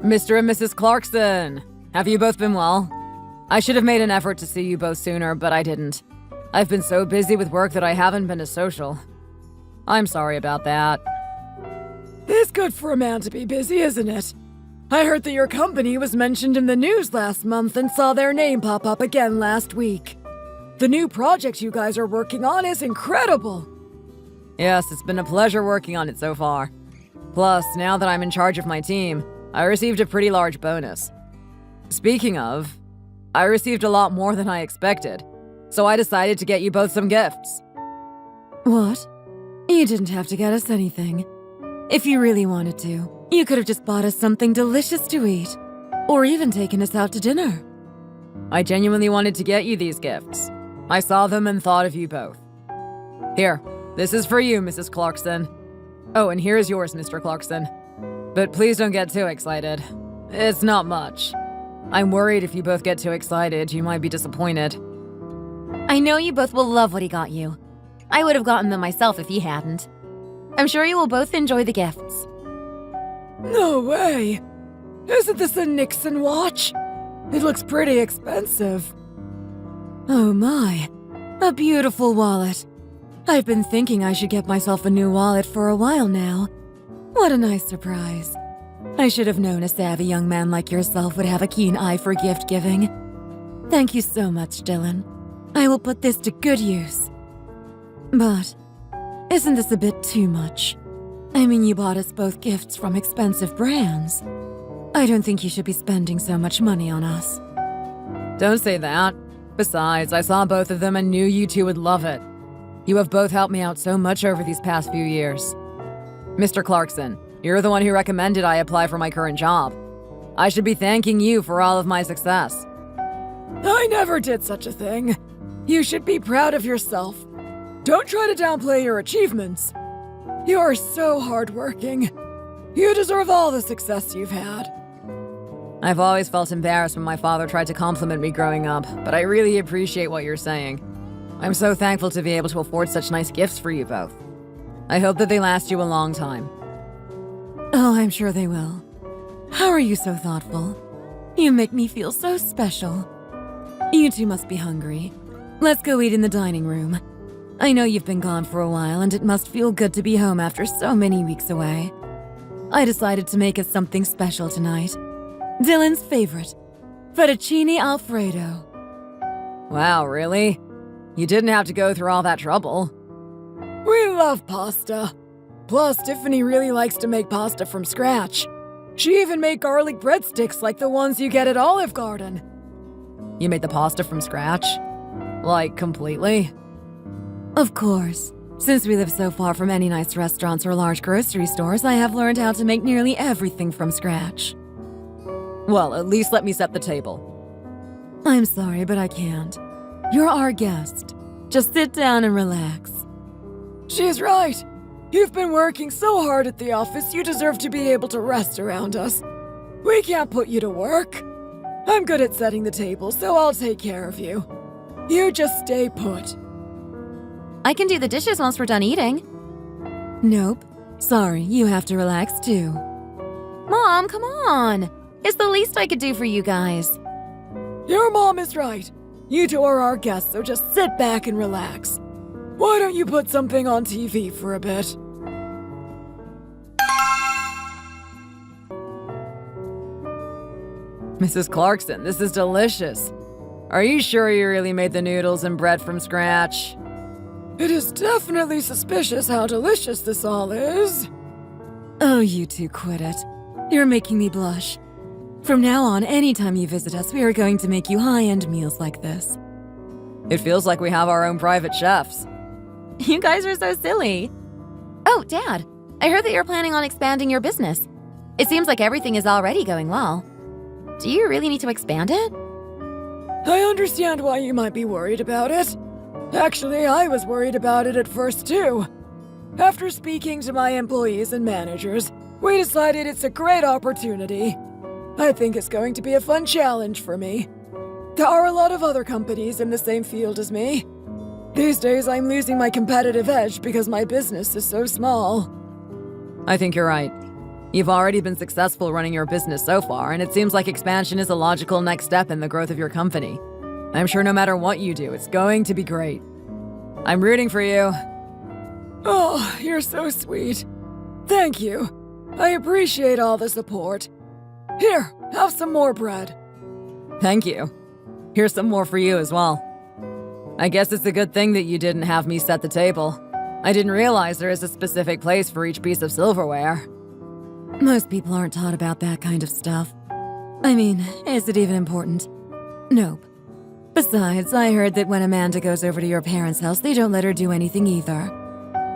Mr. and Mrs. Clarkson, have you both been well? I should have made an effort to see you both sooner, but I didn't. I've been so busy with work that I haven't been as social. I'm sorry about that. It's good for a man to be busy, isn't it? I heard that your company was mentioned in the news last month and saw their name pop up again last week. The new project you guys are working on is incredible. Yes, it's been a pleasure working on it so far. Plus, now that I'm in charge of my team, I received a pretty large bonus. Speaking of, I received a lot more than I expected, so I decided to get you both some gifts. What? You didn't have to get us anything. If you really wanted to, you could have just bought us something delicious to eat, or even taken us out to dinner. I genuinely wanted to get you these gifts. I saw them and thought of you both. Here, this is for you, Mrs. Clarkson. Oh, and here's yours, Mr. Clarkson. But please don't get too excited. It's not much. I'm worried if you both get too excited, you might be disappointed. I know you both will love what he got you. I would have gotten them myself if he hadn't. I'm sure you will both enjoy the gifts. No way! Isn't this a Nixon watch? It looks pretty expensive. Oh my, a beautiful wallet. I've been thinking I should get myself a new wallet for a while now. What a nice surprise. I should have known a savvy young man like yourself would have a keen eye for gift giving. Thank you so much, Dylan. I will put this to good use. But, isn't this a bit too much? I mean, you bought us both gifts from expensive brands. I don't think you should be spending so much money on us. Don't say that. Besides, I saw both of them and knew you two would love it. You have both helped me out so much over these past few years. Mr. Clarkson, you're the one who recommended I apply for my current job. I should be thanking you for all of my success. I never did such a thing. You should be proud of yourself. Don't try to downplay your achievements. You are so hardworking. You deserve all the success you've had. I've always felt embarrassed when my father tried to compliment me growing up, but I really appreciate what you're saying. I'm so thankful to be able to afford such nice gifts for you both. I hope that they last you a long time. Oh, I'm sure they will. How are you so thoughtful? You make me feel so special. You two must be hungry. Let's go eat in the dining room. I know you've been gone for a while, and it must feel good to be home after so many weeks away. I decided to make us something special tonight. Dylan's favorite, fettuccine alfredo. Wow, really? You didn't have to go through all that trouble. We love pasta. Plus, Tiffany really likes to make pasta from scratch. She even made garlic breadsticks like the ones you get at Olive Garden. You made the pasta from scratch? Like, completely? Of course. Since we live so far from any nice restaurants or large grocery stores, I have learned how to make nearly everything from scratch. Well, at least let me set the table. I'm sorry, but I can't. You're our guest. Just sit down and relax. She's right. You've been working so hard at the office, you deserve to be able to rest around us. We can't put you to work. I'm good at setting the table, so I'll take care of you. You just stay put. I can do the dishes once we're done eating. Nope. Sorry, you have to relax too. Mom, come on. It's the least I could do for you guys. Your mom is right. You two are our guests, so just sit back and relax. Why don't you put something on TV for a bit? Mrs. Clarkson, this is delicious. Are you sure you really made the noodles and bread from scratch? It is definitely suspicious how delicious this all is. Oh, you two quit it. You're making me blush. From now on, anytime you visit us, we are going to make you high-end meals like this. It feels like we have our own private chefs. You guys are so silly. Oh, Dad, I heard that you're planning on expanding your business. It seems like everything is already going well. Do you really need to expand it? I understand why you might be worried about it. Actually, I was worried about it at first too. After speaking to my employees and managers, we decided it's a great opportunity. I think it's going to be a fun challenge for me. There are a lot of other companies in the same field as me. These days, I'm losing my competitive edge because my business is so small. I think you're right. You've already been successful running your business so far, and it seems like expansion is a logical next step in the growth of your company. I'm sure no matter what you do, it's going to be great. I'm rooting for you. Oh, you're so sweet. Thank you. I appreciate all the support. Here, have some more bread. Thank you. Here's some more for you as well. I guess it's a good thing that you didn't have me set the table. I didn't realize there is a specific place for each piece of silverware. Most people aren't taught about that kind of stuff. I mean, is it even important? Nope. Besides, I heard that when Amanda goes over to your parents' house, they don't let her do anything either.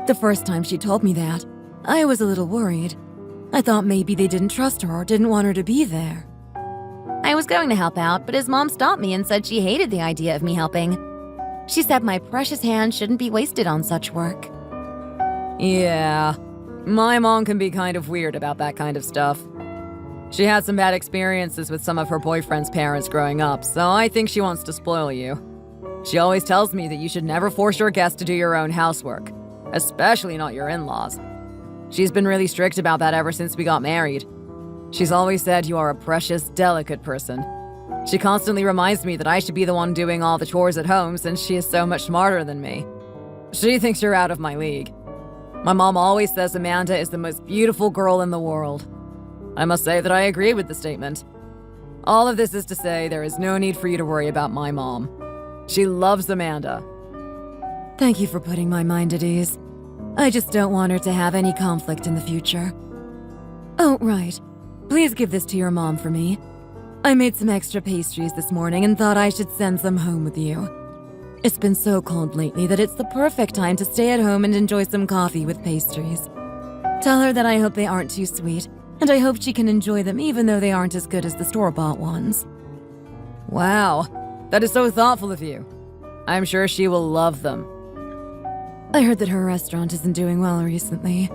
The first time she told me that, I was a little worried. I thought maybe they didn't trust her or didn't want her to be there. I was going to help out, but his mom stopped me and said she hated the idea of me helping. She said my precious hand shouldn't be wasted on such work. Yeah, my mom can be kind of weird about that kind of stuff. She had some bad experiences with some of her boyfriend's parents growing up, so I think she wants to spoil you. She always tells me that you should never force your guests to do your own housework, especially not your in-laws. She's been really strict about that ever since we got married. She's always said you are a precious, delicate person. She constantly reminds me that I should be the one doing all the chores at home since she is so much smarter than me. She thinks you're out of my league. My mom always says Amanda is the most beautiful girl in the world. I must say that I agree with the statement. All of this is to say there is no need for you to worry about my mom. She loves Amanda. Thank you for putting my mind at ease. I just don't want her to have any conflict in the future. Oh, right. Please give this to your mom for me. I made some extra pastries this morning and thought I should send some home with you. It's been so cold lately that it's the perfect time to stay at home and enjoy some coffee with pastries. Tell her that I hope they aren't too sweet, and I hope she can enjoy them even though they aren't as good as the store-bought ones. Wow, that is so thoughtful of you. I'm sure she will love them. I heard that her restaurant isn't doing well recently.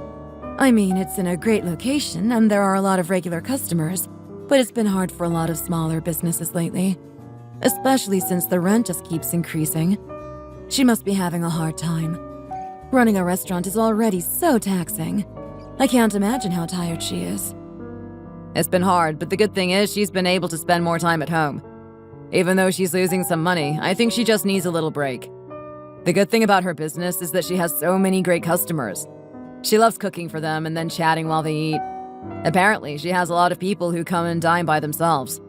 I mean, it's in a great location and there are a lot of regular customers, but it's been hard for a lot of smaller businesses lately, especially since the rent just keeps increasing. She must be having a hard time. Running a restaurant is already so taxing. I can't imagine how tired she is. It's been hard, but the good thing is she's been able to spend more time at home. Even though she's losing some money, I think she just needs a little break. The good thing about her business is that she has so many great customers. She loves cooking for them and then chatting while they eat. Apparently, she has a lot of people who come and dine by themselves.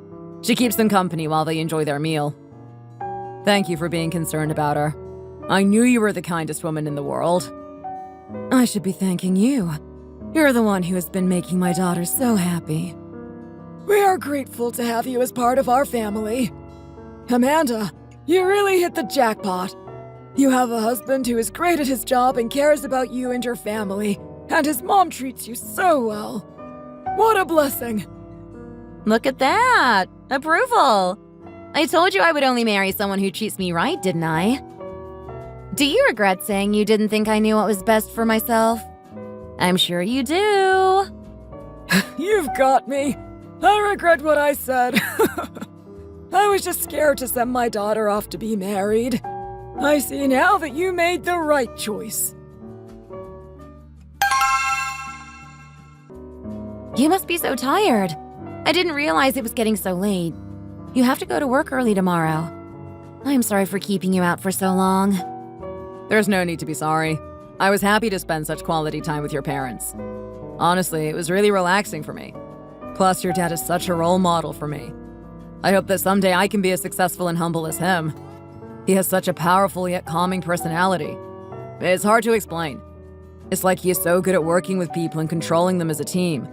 She keeps them company while they enjoy their meal. Thank you for being concerned about her. I knew you were the kindest woman in the world. I should be thanking you. You're the one who has been making my daughter so happy. We are grateful to have you as part of our family. Amanda, you really hit the jackpot. You have a husband who is great at his job and cares about you and your family, and his mom treats you so well. What a blessing. Look at that! Approval! I told you I would only marry someone who treats me right, didn't I? Do you regret saying you didn't think I knew what was best for myself? I'm sure you do. You've got me. I regret what I said. I was just scared to send my daughter off to be married. I see now that you made the right choice. You must be so tired. I didn't realize it was getting so late. You have to go to work early tomorrow. I'm sorry for keeping you out for so long. There's no need to be sorry. I was happy to spend such quality time with your parents. Honestly, it was really relaxing for me. Plus, your dad is such a role model for me. I hope that someday I can be as successful and humble as him. He has such a powerful yet calming personality. It's hard to explain. It's like he is so good at working with people and controlling them as a team.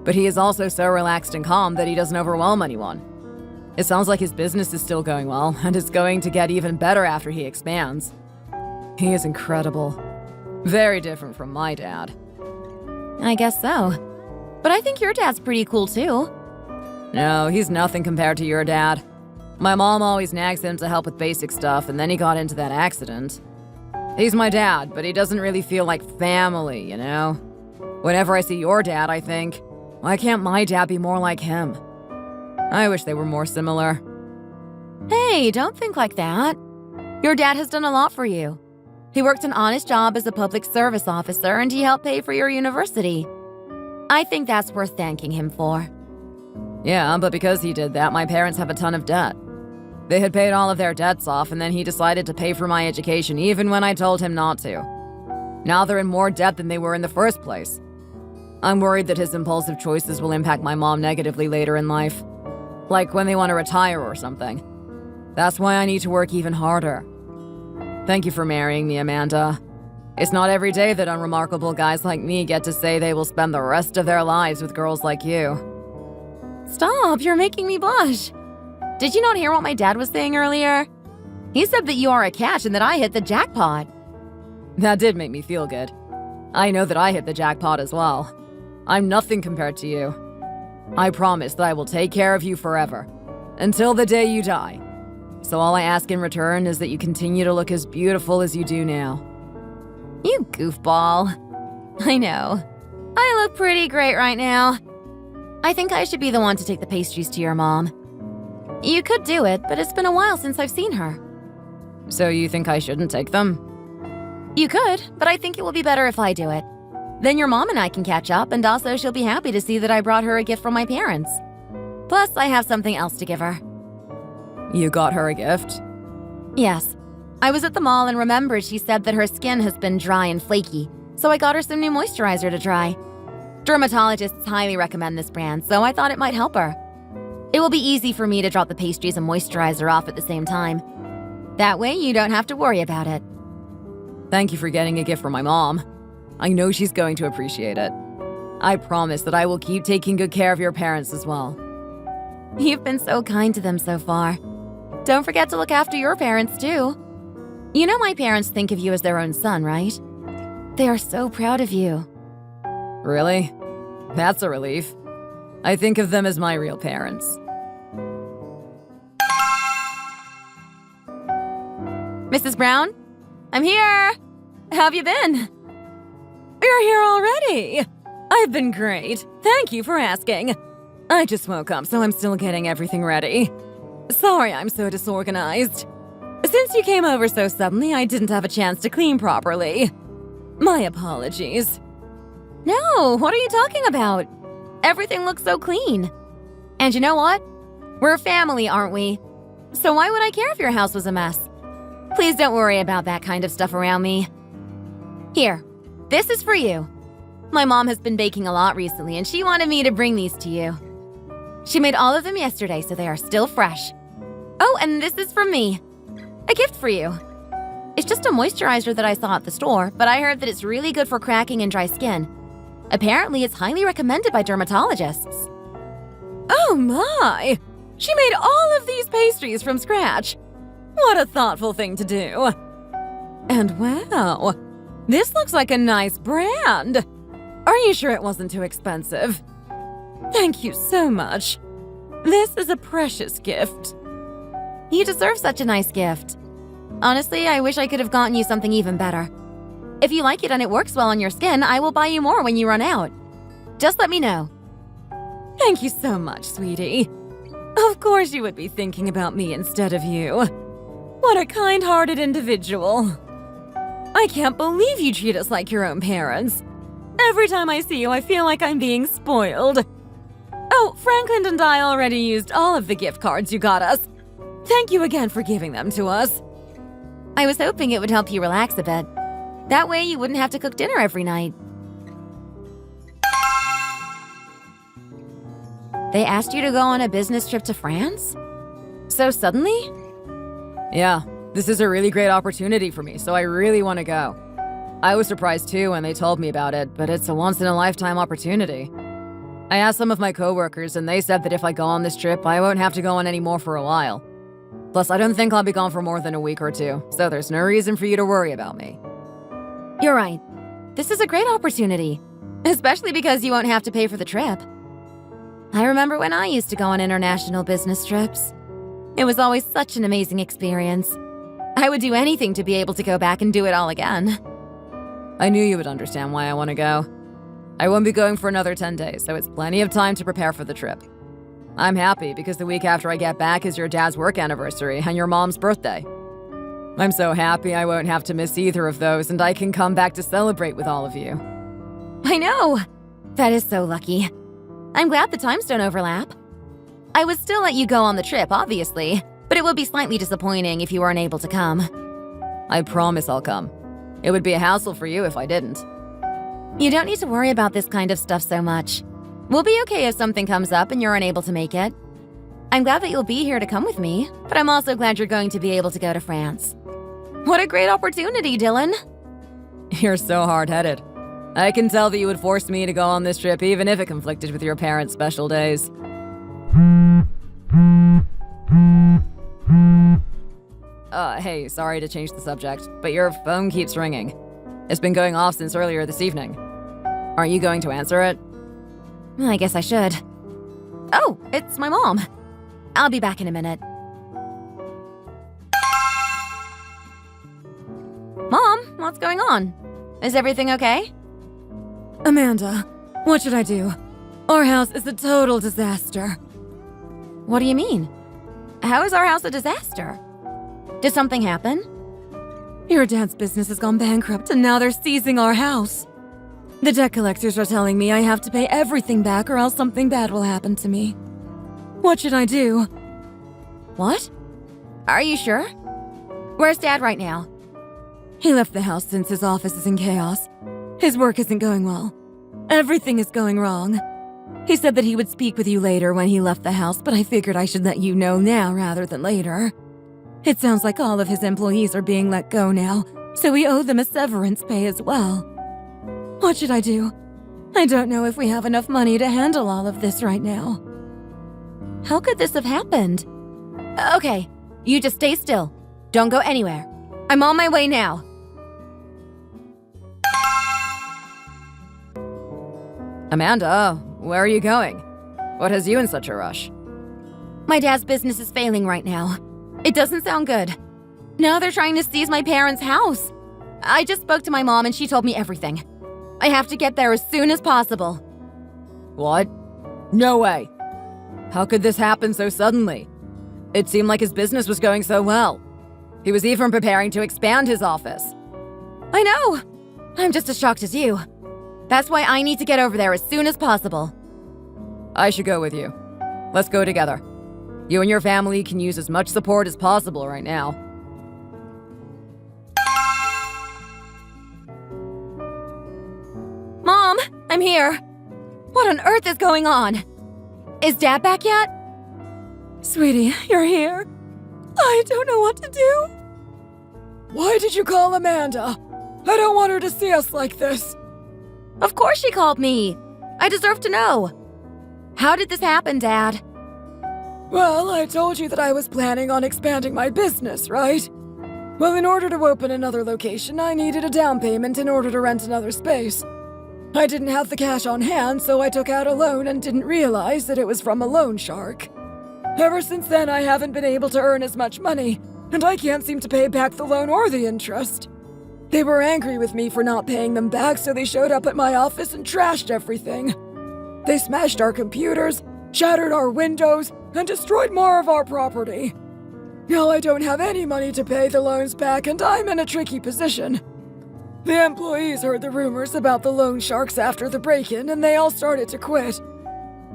But he is also so relaxed and calm that he doesn't overwhelm anyone. It sounds like his business is still going well, and it's going to get even better after he expands. He is incredible. Very different from my dad. I guess so. But I think your dad's pretty cool too. No, he's nothing compared to your dad. My mom always nags him to help with basic stuff, and then he got into that accident. He's my dad, but he doesn't really feel like family, you know? Whenever I see your dad, I think, why can't my dad be more like him? I wish they were more similar. Hey, don't think like that. Your dad has done a lot for you. He worked an honest job as a public service officer and he helped pay for your university. I think that's worth thanking him for. Yeah, but because he did that, my parents have a ton of debt. They had paid all of their debts off, and then he decided to pay for my education even when I told him not to. Now they're in more debt than they were in the first place. I'm worried that his impulsive choices will impact my mom negatively later in life. Like when they want to retire or something. That's why I need to work even harder. Thank you for marrying me, Amanda. It's not every day that unremarkable guys like me get to say they will spend the rest of their lives with girls like you. Stop, you're making me blush. Did you not hear what my dad was saying earlier? He said that you are a catch and that I hit the jackpot. That did make me feel good. I know that I hit the jackpot as well. I'm nothing compared to you. I promise that I will take care of you forever, until the day you die. So all I ask in return is that you continue to look as beautiful as you do now. You goofball. I know. I look pretty great right now. I think I should be the one to take the pastries to your mom. You could do it, but it's been a while since I've seen her. So you think I shouldn't take them? You could, but I think it will be better if I do it. Then your mom and I can catch up, and also she'll be happy to see that I brought her a gift from my parents. Plus, I have something else to give her. You got her a gift? Yes. I was at the mall and remembered she said that her skin has been dry and flaky, so I got her some new moisturizer to try. Dermatologists highly recommend this brand, so I thought it might help her. It will be easy for me to drop the pastries and moisturizer off at the same time. That way, you don't have to worry about it. Thank you for getting a gift for my mom. I know she's going to appreciate it. I promise that I will keep taking good care of your parents as well. You've been so kind to them so far. Don't forget to look after your parents, too. You know my parents think of you as their own son, right? They are so proud of you. Really? That's a relief. I think of them as my real parents. Mrs. Brown? I'm here! How have you been? You're here already! I've been great. Thank you for asking. I just woke up, so I'm still getting everything ready. Sorry I'm so disorganized. Since you came over so suddenly, I didn't have a chance to clean properly. My apologies. No, what are you talking about? Everything looks so clean. And you know what? We're family, aren't we? So why would I care if your house was a mess? Please don't worry about that kind of stuff around me. Here, this is for you. My mom has been baking a lot recently, and she wanted me to bring these to you. She made all of them yesterday, so they are still fresh. Oh, and this is from me. A gift for you. It's just a moisturizer that I saw at the store, but I heard that it's really good for cracking and dry skin. Apparently, it's highly recommended by dermatologists. Oh my! She made all of these pastries from scratch. What a thoughtful thing to do. And wow, this looks like a nice brand. Are you sure it wasn't too expensive? Thank you so much. This is a precious gift. You deserve such a nice gift. Honestly, I wish I could have gotten you something even better. If you like it and it works well on your skin, I will buy you more when you run out. Just let me know. Thank you so much, sweetie. Of course you would be thinking about me instead of you. What a kind-hearted individual. I can't believe you treat us like your own parents. Every time I see you, I feel like I'm being spoiled. Oh, Franklin and I already used all of the gift cards you got us. Thank you again for giving them to us. I was hoping it would help you relax a bit. That way you wouldn't have to cook dinner every night. They asked you to go on a business trip to France? So suddenly? Yeah, this is a really great opportunity for me, so I really want to go. I was surprised too when they told me about it, but it's a once-in-a-lifetime opportunity. I asked some of my coworkers, and they said that if I go on this trip, I won't have to go on any more for a while. Plus, I don't think I'll be gone for more than a week or two, so there's no reason for you to worry about me. You're right. This is a great opportunity, especially because you won't have to pay for the trip. I remember when I used to go on international business trips. It was always such an amazing experience. I would do anything to be able to go back and do it all again. I knew you would understand why I want to go. I won't be going for another 10 days, so it's plenty of time to prepare for the trip. I'm happy because the week after I get back is your dad's work anniversary and your mom's birthday. I'm so happy I won't have to miss either of those, and I can come back to celebrate with all of you. I know! That is so lucky. I'm glad the times don't overlap. I would still let you go on the trip, obviously, but it would be slightly disappointing if you weren't able to come. I promise I'll come. It would be a hassle for you if I didn't. You don't need to worry about this kind of stuff so much. We'll be okay if something comes up and you're unable to make it. I'm glad that you'll be here to come with me, but I'm also glad you're going to be able to go to France. What a great opportunity, Dylan. You're so hard-headed. I can tell that you would force me to go on this trip even if it conflicted with your parents' special days. Hey, sorry to change the subject, but your phone keeps ringing. It's been going off since earlier this evening. Aren't you going to answer it? I guess I should. Oh, it's my mom. I'll be back in a minute. Mom, what's going on? Is everything okay? Amanda, what should I do? Our house is a total disaster. What do you mean? How is our house a disaster? Did something happen? Your dad's business has gone bankrupt and now they're seizing our house. The debt collectors are telling me I have to pay everything back or else something bad will happen to me. What should I do? What? Are you sure? Where's Dad right now? He left the house since his office is in chaos. His work isn't going well. Everything is going wrong. He said that he would speak with you later when he left the house, but I figured I should let you know now rather than later. It sounds like all of his employees are being let go now, so we owe them a severance pay as well. What should I do? I don't know if we have enough money to handle all of this right now. How could this have happened? Okay, you just stay still. Don't go anywhere. I'm on my way now. Amanda, where are you going? What has you in such a rush? My dad's business is failing right now. It doesn't sound good. Now they're trying to seize my parents' house. I just spoke to my mom and she told me everything. I have to get there as soon as possible. What? No way. How could this happen so suddenly? It seemed like his business was going so well. He was even preparing to expand his office. I know. I'm just as shocked as you. That's why I need to get over there as soon as possible. I should go with you. Let's go together. You and your family can use as much support as possible right now. Mom, I'm here. What on earth is going on? Is Dad back yet? Sweetie, you're here. I don't know what to do. Why did you call Amanda? I don't want her to see us like this. Of course she called me. I deserve to know. How did this happen, Dad? Well, I told you that I was planning on expanding my business, right? Well, in order to open another location, I needed a down payment in order to rent another space. I didn't have the cash on hand, so I took out a loan and didn't realize that it was from a loan shark. Ever since then, I haven't been able to earn as much money, and I can't seem to pay back the loan or the interest. They were angry with me for not paying them back, so they showed up at my office and trashed everything. They smashed our computers, shattered our windows, and destroyed more of our property. Now I don't have any money to pay the loans back, and I'm in a tricky position. The employees heard the rumors about the loan sharks after the break-in, and they all started to quit.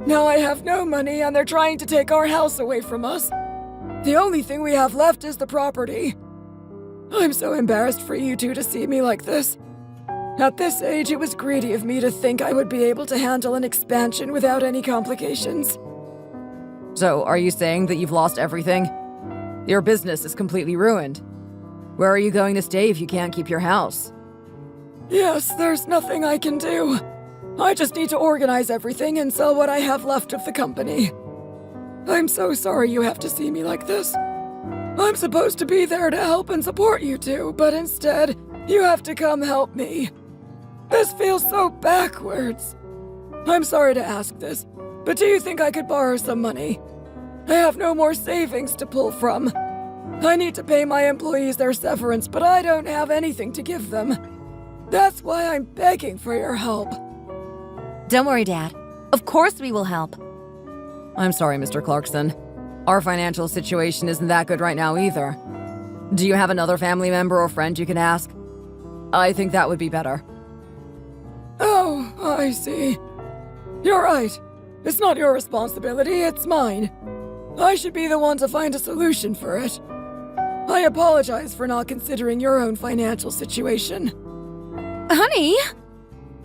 Now I have no money, and they're trying to take our house away from us. The only thing we have left is the property. I'm so embarrassed for you two to see me like this. At this age, it was greedy of me to think I would be able to handle an expansion without any complications. So, are you saying that you've lost everything? Your business is completely ruined. Where are you going to stay if you can't keep your house? Yes, there's nothing I can do. I just need to organize everything and sell what I have left of the company. I'm so sorry you have to see me like this. I'm supposed to be there to help and support you two, but instead, you have to come help me. This feels so backwards. I'm sorry to ask this, but do you think I could borrow some money? I have no more savings to pull from. I need to pay my employees their severance, but I don't have anything to give them. That's why I'm begging for your help. Don't worry, Dad. Of course we will help. I'm sorry, Mr. Clarkson. Our financial situation isn't that good right now either. Do you have another family member or friend you can ask? I think that would be better. Oh, I see. You're right. It's not your responsibility, it's mine. I should be the one to find a solution for it. I apologize for not considering your own financial situation. Honey!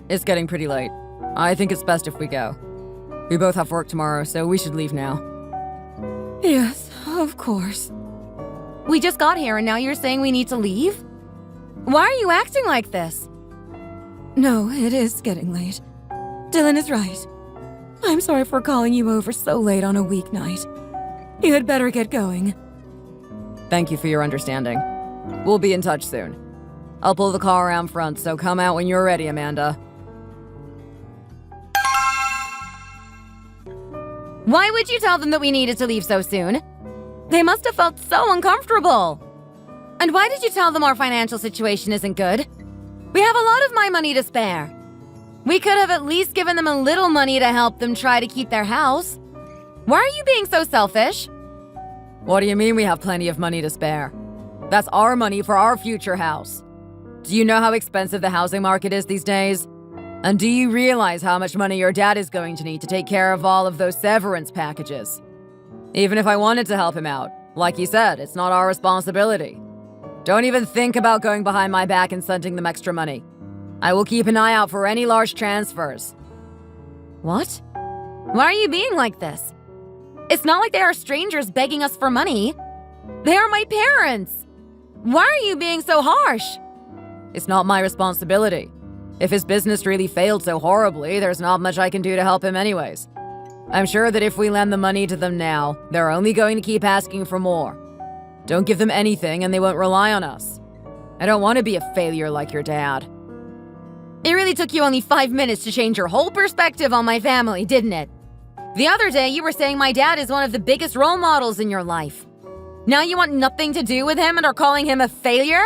It's getting pretty late. I think it's best if we go. We both have work tomorrow, so we should leave now. Yes, of course. We just got here and now you're saying we need to leave? Why are you acting like this? No, it is getting late. Dylan is right. I'm sorry for calling you over so late on a weeknight. You had better get going. Thank you for your understanding. We'll be in touch soon. I'll pull the car around front, so come out when you're ready, Amanda. Why would you tell them that we needed to leave so soon? They must have felt so uncomfortable. And why did you tell them our financial situation isn't good? We have a lot of my money to spare. We could have at least given them a little money to help them try to keep their house. Why are you being so selfish? What do you mean we have plenty of money to spare? That's our money for our future house. Do you know how expensive the housing market is these days? And do you realize how much money your dad is going to need to take care of all of those severance packages? Even if I wanted to help him out, like you said, it's not our responsibility. Don't even think about going behind my back and sending them extra money. I will keep an eye out for any large transfers. What? Why are you being like this? It's not like they are strangers begging us for money. They are my parents. Why are you being so harsh? It's not my responsibility. If his business really failed so horribly, there's not much I can do to help him anyways. I'm sure that if we lend the money to them now, they're only going to keep asking for more. Don't give them anything and they won't rely on us. I don't want to be a failure like your dad. It really took you only 5 minutes to change your whole perspective on my family, didn't it? The other day, you were saying my dad is one of the biggest role models in your life. Now you want nothing to do with him and are calling him a failure?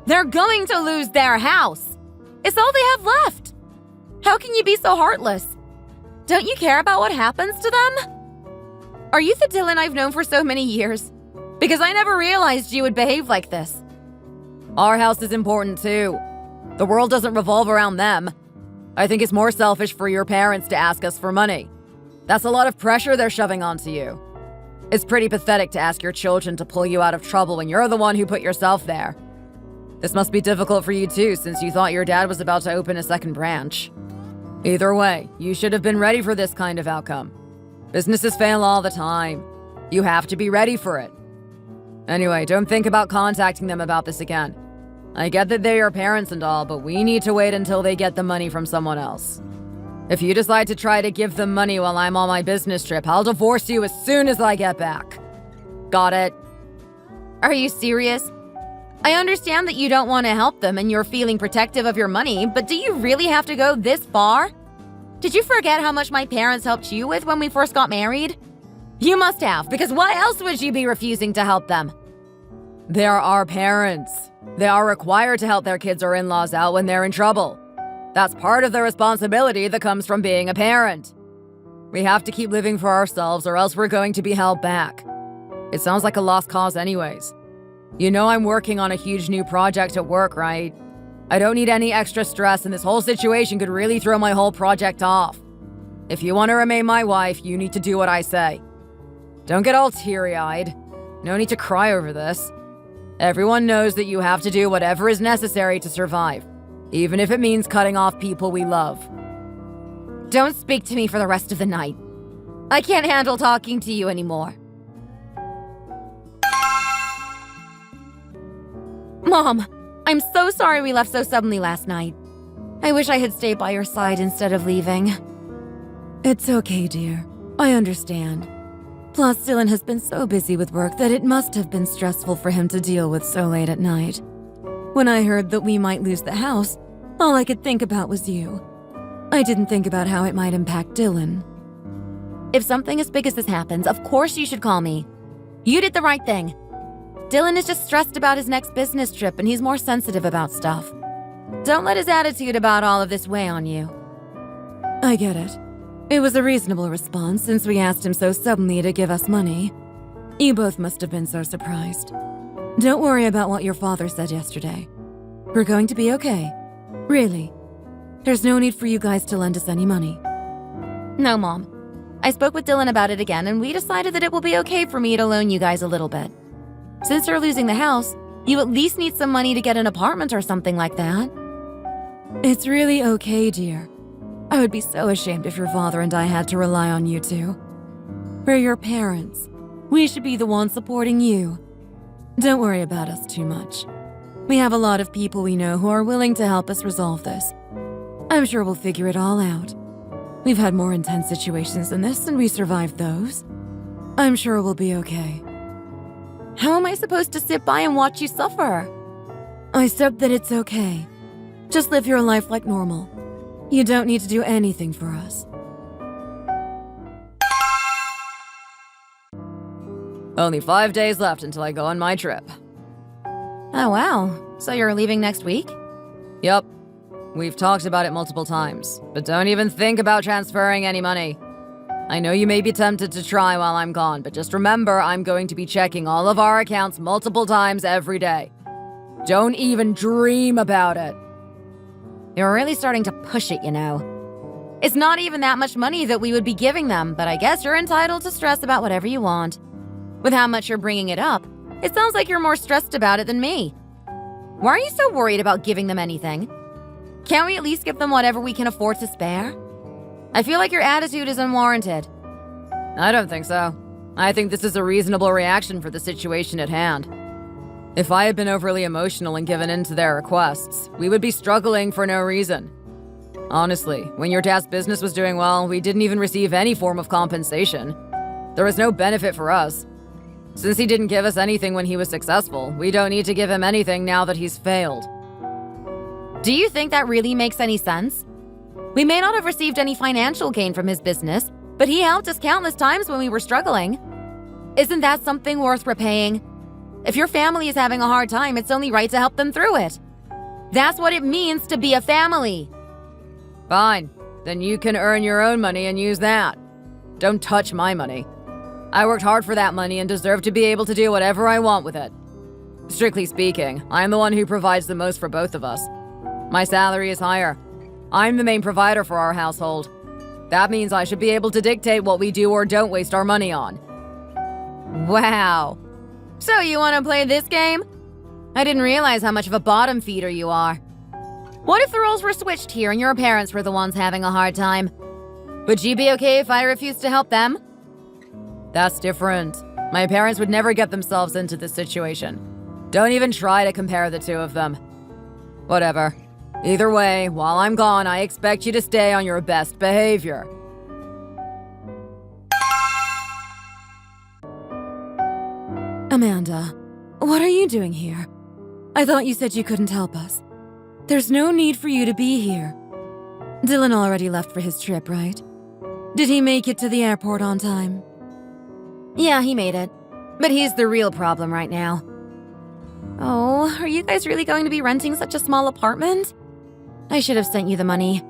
They're going to lose their house. It's all they have left. How can you be so heartless? Don't you care about what happens to them? Are you the Dylan I've known for so many years? Because I never realized you would behave like this. Our house is important too. The world doesn't revolve around them. I think it's more selfish for your parents to ask us for money. That's a lot of pressure they're shoving onto you. It's pretty pathetic to ask your children to pull you out of trouble when you're the one who put yourself there. This must be difficult for you too, since you thought your dad was about to open a second branch. Either way, you should have been ready for this kind of outcome. Businesses fail all the time. You have to be ready for it. Anyway, don't think about contacting them about this again. I get that they're your parents and all, but we need to wait until they get the money from someone else. If you decide to try to give them money while I'm on my business trip, I'll divorce you as soon as I get back. Got it? Are you serious? I understand that you don't want to help them and you're feeling protective of your money, but do you really have to go this far? Did you forget how much my parents helped you with when we first got married? You must have, because why else would you be refusing to help them? They are our parents. They are required to help their kids or in-laws out when they're in trouble. That's part of the responsibility that comes from being a parent. We have to keep living for ourselves or else we're going to be held back. It sounds like a lost cause anyways. You know I'm working on a huge new project at work, right? I don't need any extra stress and this whole situation could really throw my whole project off. If you want to remain my wife, you need to do what I say. Don't get all teary-eyed. No need to cry over this. Everyone knows that you have to do whatever is necessary to survive, even if it means cutting off people we love. Don't speak to me for the rest of the night. I can't handle talking to you anymore. Mom, I'm so sorry we left so suddenly last night. I wish I had stayed by your side instead of leaving. It's okay, dear. I understand. Plus, Dylan has been so busy with work that it must have been stressful for him to deal with so late at night. When I heard that we might lose the house, all I could think about was you. I didn't think about how it might impact Dylan. If something as big as this happens, of course you should call me. You did the right thing. Dylan is just stressed about his next business trip and he's more sensitive about stuff. Don't let his attitude about all of this weigh on you. I get it. It was a reasonable response since we asked him so suddenly to give us money. You both must have been so surprised. Don't worry about what your father said yesterday. We're going to be okay. Really. There's no need for you guys to lend us any money. No, Mom. I spoke with Dylan about it again, and we decided that it will be okay for me to loan you guys a little bit. Since you're losing the house, you at least need some money to get an apartment or something like that. It's really okay, dear. I would be so ashamed if your father and I had to rely on you two. We're your parents. We should be the ones supporting you. Don't worry about us too much. We have a lot of people we know who are willing to help us resolve this. I'm sure we'll figure it all out. We've had more intense situations than this, and we survived those. I'm sure we'll be okay. How am I supposed to sit by and watch you suffer? I said that it's okay. Just live your life like normal. You don't need to do anything for us. Only 5 days left until I go on my trip. Oh, wow. So you're leaving next week? Yup. We've talked about it multiple times, but don't even think about transferring any money. I know you may be tempted to try while I'm gone, but just remember I'm going to be checking all of our accounts multiple times every day. Don't even dream about it. You're really starting to push it, you know. It's not even that much money that we would be giving them, but I guess you're entitled to stress about whatever you want. With how much you're bringing it up, it sounds like you're more stressed about it than me. Why are you so worried about giving them anything? Can't we at least give them whatever we can afford to spare? I feel like your attitude is unwarranted. I don't think so. I think this is a reasonable reaction for the situation at hand. If I had been overly emotional and given in to their requests, we would be struggling for no reason. Honestly, when your dad's business was doing well, we didn't even receive any form of compensation. There was no benefit for us. Since he didn't give us anything when he was successful, we don't need to give him anything now that he's failed. Do you think that really makes any sense? We may not have received any financial gain from his business, but he helped us countless times when we were struggling. Isn't that something worth repaying? If your family is having a hard time, it's only right to help them through it. That's what it means to be a family. Fine. Then you can earn your own money and use that. Don't touch my money. I worked hard for that money and deserve to be able to do whatever I want with it. Strictly speaking, I'm the one who provides the most for both of us. My salary is higher. I'm the main provider for our household. That means I should be able to dictate what we do or don't waste our money on. Wow. So you want to play this game? I didn't realize how much of a bottom feeder you are. What if the roles were switched here and your parents were the ones having a hard time? Would you be okay if I refused to help them? That's different. My parents would never get themselves into this situation. Don't even try to compare the two of them. Whatever. Either way, while I'm gone, I expect you to stay on your best behavior. Amanda, what are you doing here? I thought you said you couldn't help us. There's no need for you to be here. Dylan already left for his trip, right? Did he make it to the airport on time? Yeah, he made it. But he's the real problem right now. Oh, are you guys really going to be renting such a small apartment? I should have sent you the money.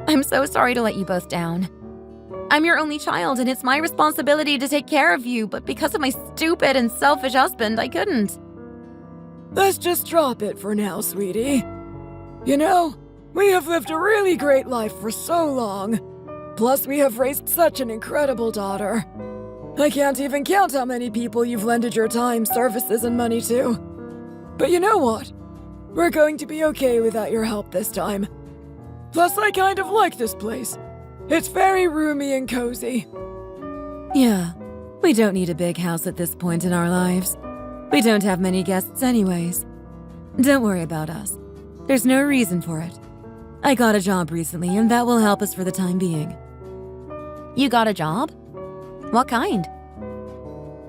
I'm so sorry to let you both down. I'm your only child, and it's my responsibility to take care of you, but because of my stupid and selfish husband, I couldn't. Let's just drop it for now, sweetie. You know, we have lived a really great life for so long. Plus, we have raised such an incredible daughter. I can't even count how many people you've lended your time, services, and money to. But you know what? We're going to be okay without your help this time. Plus, I kind of like this place. It's very roomy and cozy. Yeah, we don't need a big house at this point in our lives. We don't have many guests anyways. Don't worry about us. There's no reason for it. I got a job recently, and that will help us for the time being. You got a job? What kind?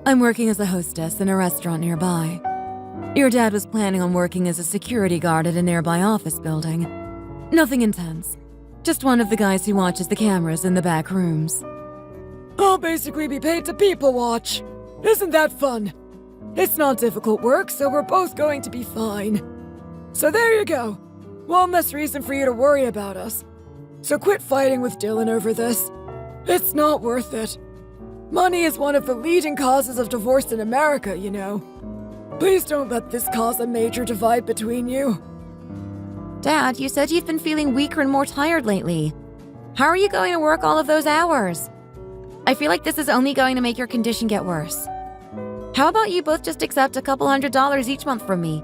I'm working as a hostess in a restaurant nearby. Your dad was planning on working as a security guard at a nearby office building. Nothing intense. Just one of the guys who watches the cameras in the back rooms. I'll basically be paid to people watch. Isn't that fun? It's not difficult work, so we're both going to be fine. So there you go. One less reason for you to worry about us. So quit fighting with Dylan over this. It's not worth it. Money is one of the leading causes of divorce in America, you know. Please don't let this cause a major divide between you. Dad, you said you've been feeling weaker and more tired lately. How are you going to work all of those hours? I feel like this is only going to make your condition get worse. How about you both just accept a couple $100s each month from me?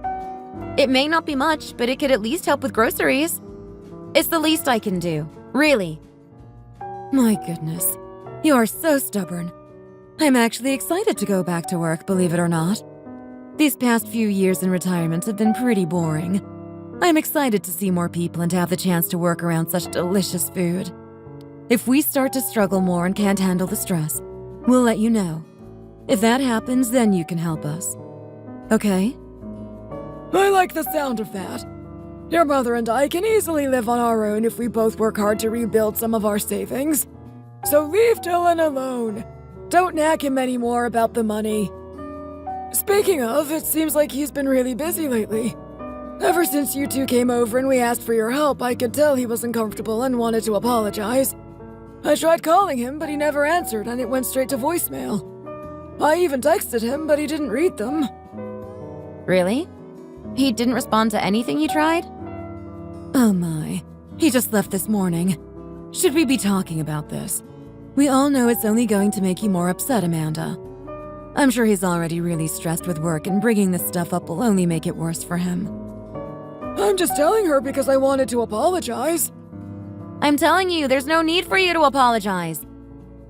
It may not be much, but it could at least help with groceries. It's the least I can do, really. My goodness, you are so stubborn. I'm actually excited to go back to work, believe it or not. These past few years in retirement have been pretty boring. I'm excited to see more people and to have the chance to work around such delicious food. If we start to struggle more and can't handle the stress, we'll let you know. If that happens, then you can help us. Okay? I like the sound of that. Your mother and I can easily live on our own if we both work hard to rebuild some of our savings. So leave Dylan alone. Don't nag him anymore about the money. Speaking of, it seems like he's been really busy lately. Ever since you two came over and we asked for your help, I could tell he was uncomfortable and wanted to apologize. I tried calling him, but he never answered, and it went straight to voicemail. I even texted him, but he didn't read them. Really? He didn't respond to anything you tried? Oh my. He just left this morning. Should we be talking about this? We all know it's only going to make you more upset, Amanda. I'm sure he's already really stressed with work, and bringing this stuff up will only make it worse for him. I'm just telling her because I wanted to apologize. I'm telling you, there's no need for you to apologize.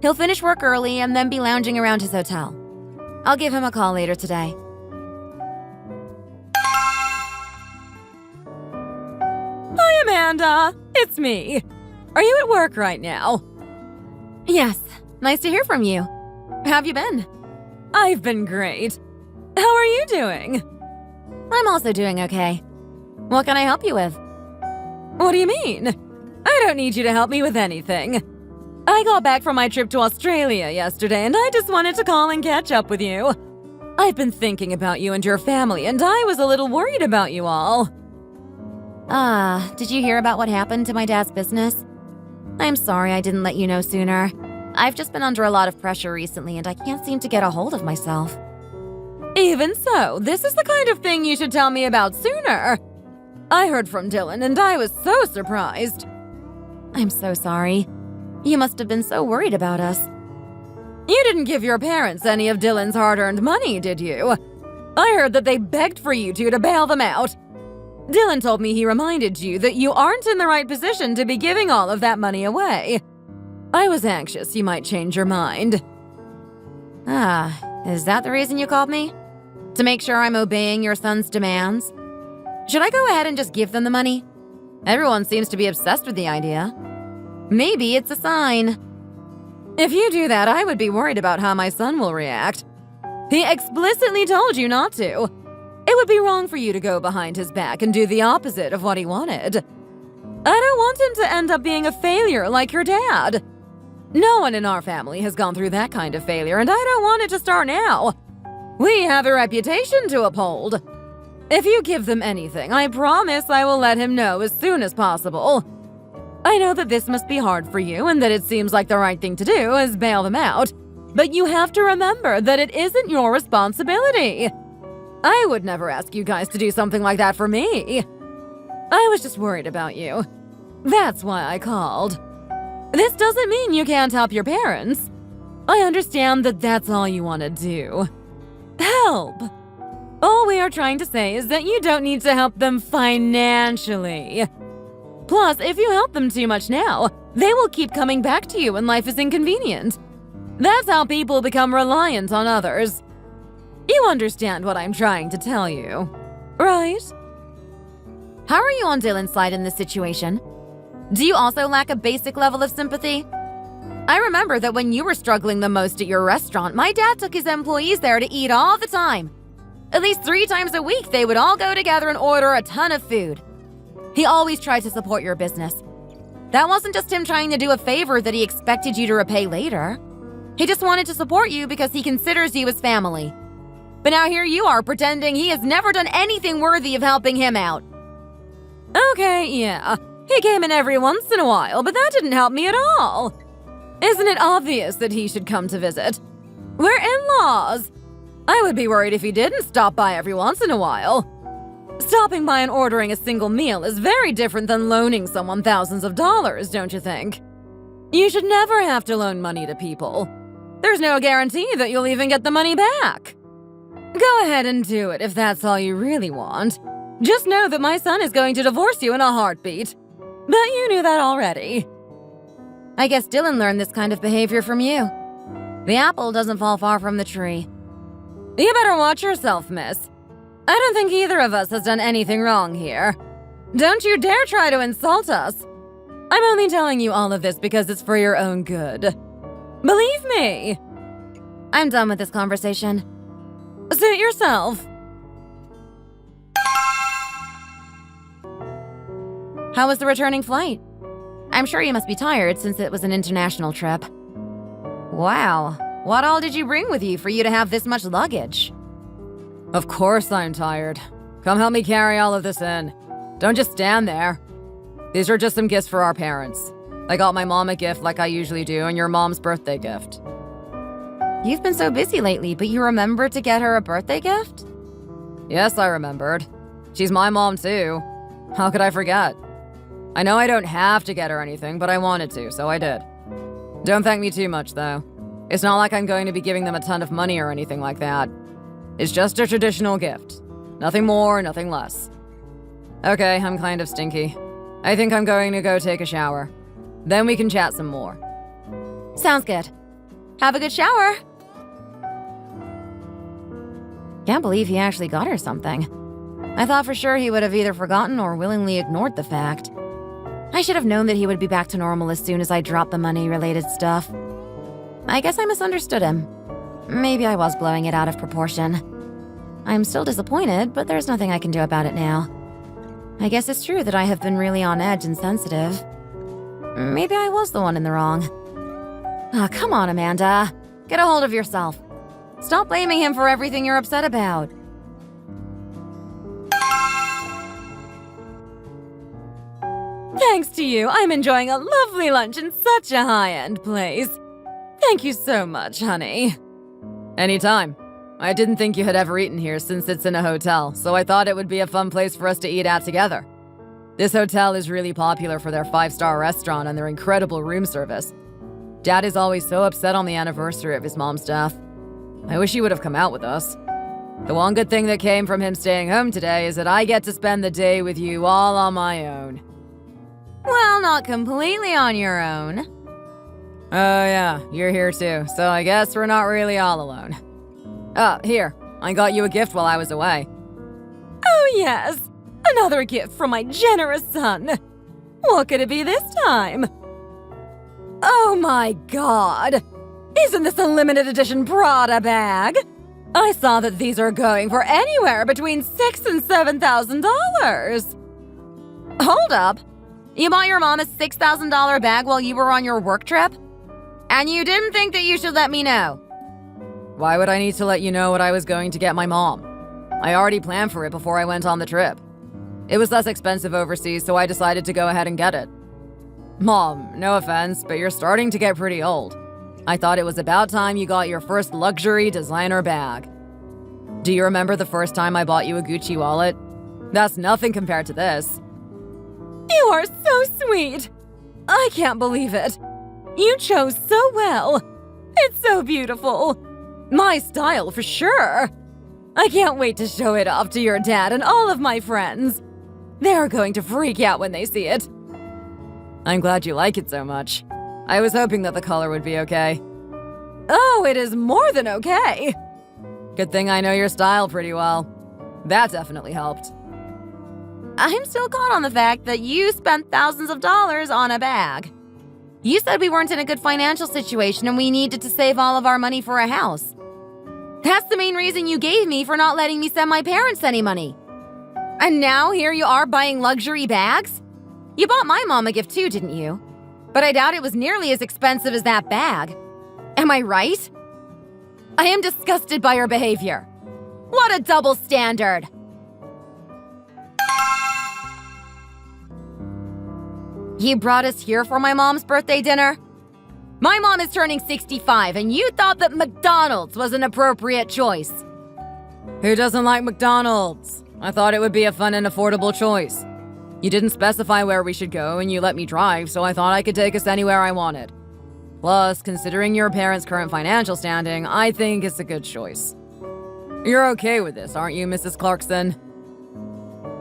He'll finish work early and then be lounging around his hotel. I'll give him a call later today. Hi, Amanda. It's me. Are you at work right now? Yes, nice to hear from you. How have you been? I've been great. How are you doing? I'm also doing okay. What can I help you with? What do you mean? I don't need you to help me with anything. I got back from my trip to Australia yesterday, and I just wanted to call and catch up with you. I've been thinking about you and your family, and I was a little worried about you all. Did you hear about what happened to my dad's business? I'm sorry I didn't let you know sooner. I've just been under a lot of pressure recently, and I can't seem to get a hold of myself. Even so, this is the kind of thing you should tell me about sooner. I heard from Dylan, and I was so surprised. I'm so sorry. You must have been so worried about us. You didn't give your parents any of Dylan's hard-earned money, did you? I heard that they begged for you two to bail them out. Dylan told me he reminded you that you aren't in the right position to be giving all of that money away. I was anxious you might change your mind. Is that the reason you called me? To make sure I'm obeying your son's demands? Should I go ahead and just give them the money? Everyone seems to be obsessed with the idea. Maybe it's a sign. If you do that, I would be worried about how my son will react. He explicitly told you not to. It would be wrong for you to go behind his back and do the opposite of what he wanted. I don't want him to end up being a failure like your dad. No one in our family has gone through that kind of failure, and I don't want it to start now. We have a reputation to uphold. If you give them anything, I promise I will let him know as soon as possible. I know that this must be hard for you and that it seems like the right thing to do is bail them out, but you have to remember that it isn't your responsibility. I would never ask you guys to do something like that for me. I was just worried about you. That's why I called. This doesn't mean you can't help your parents. I understand that that's all you want to do. Help! All we are trying to say is that you don't need to help them financially. Plus, if you help them too much now, they will keep coming back to you when life is inconvenient. That's how people become reliant on others. You understand what I'm trying to tell you, right? How are you on Dylan's side in this situation? Do you also lack a basic level of sympathy? I remember that when you were struggling the most at your restaurant, my dad took his employees there to eat all the time. At least 3 times a week, they would all go together and order a ton of food. He always tried to support your business. That wasn't just him trying to do a favor that he expected you to repay later. He just wanted to support you because he considers you his family. But now here you are pretending he has never done anything worthy of helping him out. Okay, yeah. He came in every once in a while, but that didn't help me at all. Isn't it obvious that he should come to visit? We're in-laws. I would be worried if he didn't stop by every once in a while. Stopping by and ordering a single meal is very different than loaning someone thousands of dollars, don't you think? You should never have to loan money to people. There's no guarantee that you'll even get the money back. Go ahead and do it if that's all you really want. Just know that my son is going to divorce you in a heartbeat. Bet you knew that already. I guess Dylan learned this kind of behavior from you. The apple doesn't fall far from the tree. You better watch yourself, miss. I don't think either of us has done anything wrong here. Don't you dare try to insult us. I'm only telling you all of this because it's for your own good. Believe me. I'm done with this conversation. Suit yourself. How was the returning flight? I'm sure you must be tired since it was an international trip. Wow, what all did you bring with you for you to have this much luggage? Of course I'm tired. Come help me carry all of this in. Don't just stand there. These are just some gifts for our parents. I got my mom a gift like I usually do, and your mom's birthday gift. You've been so busy lately, but you remembered to get her a birthday gift? Yes, I remembered. She's my mom too. How could I forget? I know I don't have to get her anything, but I wanted to, so I did. Don't thank me too much, though. It's not like I'm going to be giving them a ton of money or anything like that. It's just a traditional gift. Nothing more, nothing less. Okay, I'm kind of stinky. I think I'm going to go take a shower. Then we can chat some more. Sounds good. Have a good shower. Can't believe he actually got her something. I thought for sure he would have either forgotten or willingly ignored the fact. I should have known that he would be back to normal as soon as I dropped the money-related stuff. I guess I misunderstood him. Maybe I was blowing it out of proportion. I'm still disappointed, but there's nothing I can do about it now. I guess it's true that I have been really on edge and sensitive. Maybe I was the one in the wrong. Oh, come on, Amanda. Get a hold of yourself. Stop blaming him for everything you're upset about. Thanks to you, I'm enjoying a lovely lunch in such a high-end place. Thank you so much, honey. Anytime. I didn't think you had ever eaten here since it's in a hotel, so I thought it would be a fun place for us to eat at together. This hotel is really popular for their 5-star restaurant and their incredible room service. Dad is always so upset on the anniversary of his mom's death. I wish he would have come out with us. The one good thing that came from him staying home today is that I get to spend the day with you all on my own. Well, not completely on your own. Oh yeah, you're here too, so I guess we're not really all alone. Here, I got you a gift while I was away. Oh yes, another gift from my generous son. What could it be this time? Oh my god! Isn't this a limited edition Prada bag? I saw that these are going for anywhere between $6,000 and $7,000. Hold up. You bought your mom a $6,000 bag while you were on your work trip? And you didn't think that you should let me know? Why would I need to let you know what I was going to get my mom? I already planned for it before I went on the trip. It was less expensive overseas, so I decided to go ahead and get it. Mom, no offense, but you're starting to get pretty old. I thought it was about time you got your first luxury designer bag. Do you remember the first time I bought you a Gucci wallet? That's nothing compared to this. You are so sweet. I can't believe it. You chose so well. It's so beautiful. My style for sure. I can't wait to show it off to your dad and all of my friends. They're going to freak out when they see it. I'm glad you like it so much. I was hoping that the color would be okay. Oh, it is more than okay. Good thing I know your style pretty well. That definitely helped. I'm still caught on the fact that you spent thousands of dollars on a bag. You said we weren't in a good financial situation and we needed to save all of our money for a house. That's the main reason you gave me for not letting me send my parents any money. And now here you are buying luxury bags? You bought my mom a gift too, didn't you? But I doubt it was nearly as expensive as that bag. Am I right? I am disgusted by your behavior. What a double standard! You brought us here for my mom's birthday dinner? My mom is turning 65 and you thought that McDonald's was an appropriate choice. Who doesn't like McDonald's? I thought it would be a fun and affordable choice. You didn't specify where we should go and you let me drive, so I thought I could take us anywhere I wanted. Plus, considering your parents' current financial standing, I think it's a good choice. You're okay with this, aren't you, Mrs. Clarkson?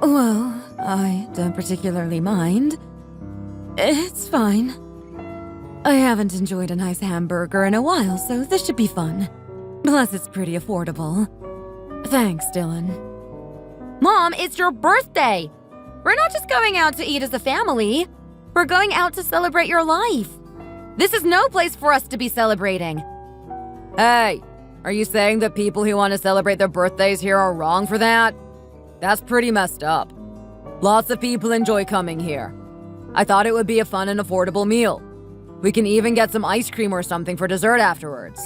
Well, I don't particularly mind. It's fine. I haven't enjoyed a nice hamburger in a while, so this should be fun. Plus, it's pretty affordable. Thanks, Dylan. Mom, it's your birthday! We're not just going out to eat as a family. We're going out to celebrate your life. This is no place for us to be celebrating. Hey, are you saying that people who want to celebrate their birthdays here are wrong for that? That's pretty messed up. Lots of people enjoy coming here. I thought it would be a fun and affordable meal. We can even get some ice cream or something for dessert afterwards.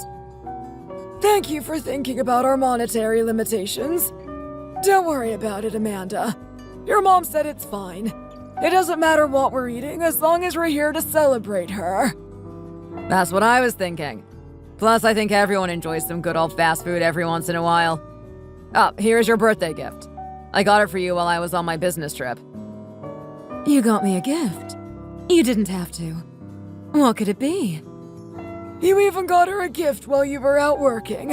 Thank you for thinking about our monetary limitations. Don't worry about it, Amanda. Your mom said it's fine. It doesn't matter what we're eating as long as we're here to celebrate her. That's what I was thinking. Plus, I think everyone enjoys some good old fast food every once in a while. Oh, here's your birthday gift. I got it for you while I was on my business trip. You got me a gift. You didn't have to. What could it be? You even got her a gift while you were out working.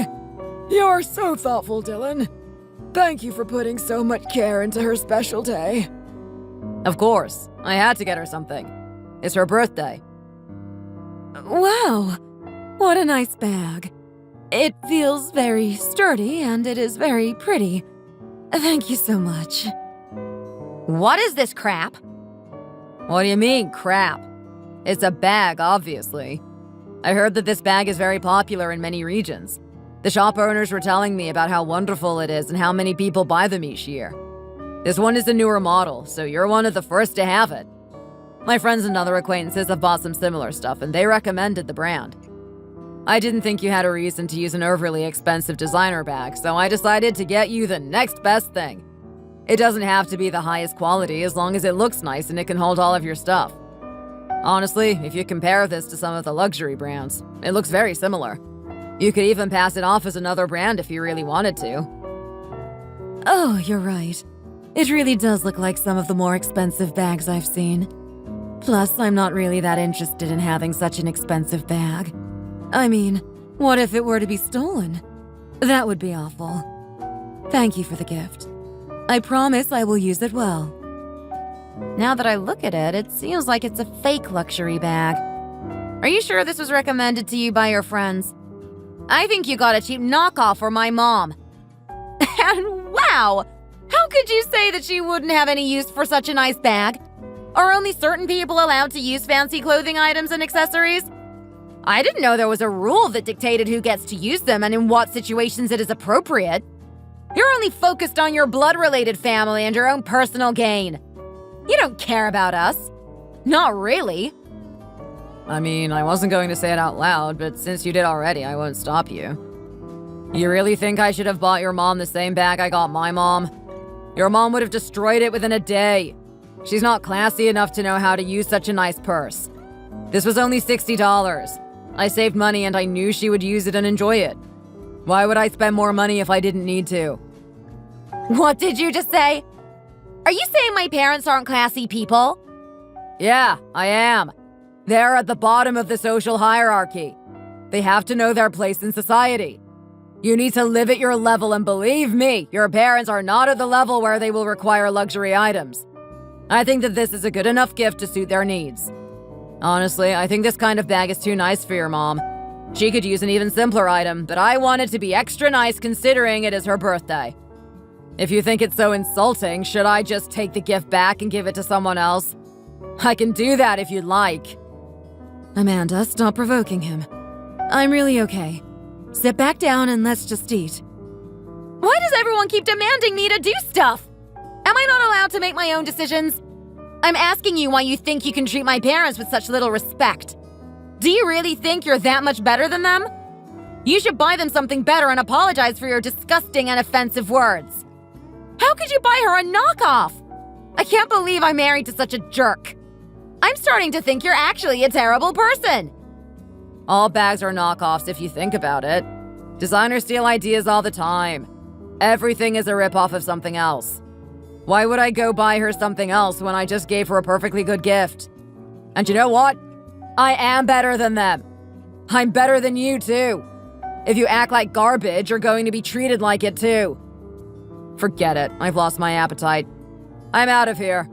You are so thoughtful, Dylan. Thank you for putting so much care into her special day. Of course, I had to get her something. It's her birthday. Wow, what a nice bag. It feels very sturdy and it is very pretty. Thank you so much. What is this crap? What do you mean, crap? It's a bag, obviously. I heard that this bag is very popular in many regions. The shop owners were telling me about how wonderful it is and how many people buy them each year. This one is a newer model, so you're one of the first to have it. My friends and other acquaintances have bought some similar stuff, and they recommended the brand. I didn't think you had a reason to use an overly expensive designer bag, so I decided to get you the next best thing. It doesn't have to be the highest quality as long as it looks nice and it can hold all of your stuff. Honestly, if you compare this to some of the luxury brands, it looks very similar. You could even pass it off as another brand if you really wanted to. Oh, you're right. It really does look like some of the more expensive bags I've seen. Plus, I'm not really that interested in having such an expensive bag. I mean, what if it were to be stolen? That would be awful. Thank you for the gift. I promise I will use it well. Now that I look at it, it seems like it's a fake luxury bag. Are you sure this was recommended to you by your friends? I think you got a cheap knockoff for my mom. And wow! How could you say that she wouldn't have any use for such a nice bag? Are only certain people allowed to use fancy clothing items and accessories? I didn't know there was a rule that dictated who gets to use them and in what situations it is appropriate. You're only focused on your blood-related family and your own personal gain. You don't care about us. Not really. I mean, I wasn't going to say it out loud, but since you did already, I won't stop you. You really think I should have bought your mom the same bag I got my mom? Your mom would have destroyed it within a day. She's not classy enough to know how to use such a nice purse. This was only $60. I saved money and I knew she would use it and enjoy it. Why would I spend more money if I didn't need to? What did you just say? Are you saying my parents aren't classy people? Yeah, I am. They're at the bottom of the social hierarchy. They have to know their place in society. You need to live at your level, and believe me, your parents are not at the level where they will require luxury items. I think that this is a good enough gift to suit their needs. Honestly, I think this kind of bag is too nice for your mom. She could use an even simpler item, but I want it to be extra nice considering it is her birthday. If you think it's so insulting, should I just take the gift back and give it to someone else? I can do that if you'd like. Amanda, stop provoking him. I'm really okay. Sit back down and let's just eat. Why does everyone keep demanding me to do stuff? Am I not allowed to make my own decisions? I'm asking you why you think you can treat my parents with such little respect. Do you really think you're that much better than them? You should buy them something better and apologize for your disgusting and offensive words. How could you buy her a knockoff? I can't believe I'm married to such a jerk. I'm starting to think you're actually a terrible person. All bags are knockoffs if you think about it. Designers steal ideas all the time. Everything is a ripoff of something else. Why would I go buy her something else when I just gave her a perfectly good gift? And you know what? I am better than them. I'm better than you, too. If you act like garbage, you're going to be treated like it, too. Forget it. I've lost my appetite. I'm out of here.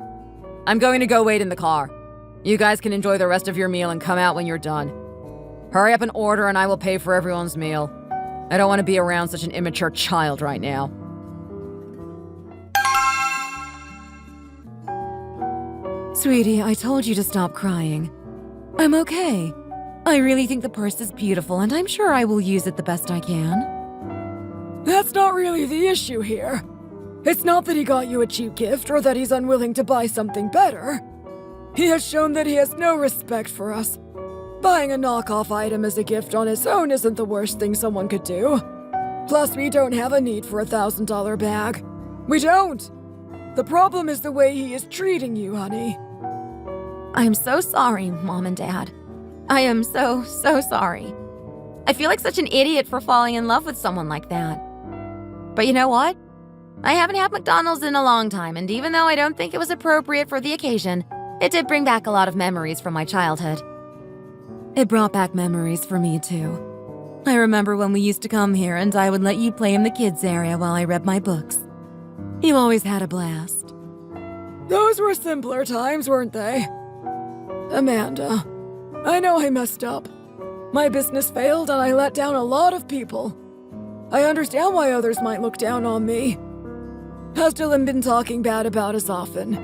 I'm going to go wait in the car. You guys can enjoy the rest of your meal and come out when you're done. Hurry up and order and I will pay for everyone's meal. I don't want to be around such an immature child right now. Sweetie, I told you to stop crying. I'm okay. I really think the purse is beautiful, and I'm sure I will use it the best I can. That's not really the issue here. It's not that he got you a cheap gift or that he's unwilling to buy something better. He has shown that he has no respect for us. Buying a knockoff item as a gift on its own isn't the worst thing someone could do. Plus, we don't have a need for a $1,000 bag. We don't. The problem is the way he is treating you, honey. I'm so sorry, Mom and Dad. I am so sorry. I feel like such an idiot for falling in love with someone like that. But you know what? I haven't had McDonald's in a long time, and even though I don't think it was appropriate for the occasion, it did bring back a lot of memories from my childhood. It brought back memories for me, too. I remember when we used to come here and I would let you play in the kids' area while I read my books. You always had a blast. Those were simpler times, weren't they? Amanda, I know I messed up. My business failed and I let down a lot of people. I understand why others might look down on me. Has Dylan been talking bad about us often?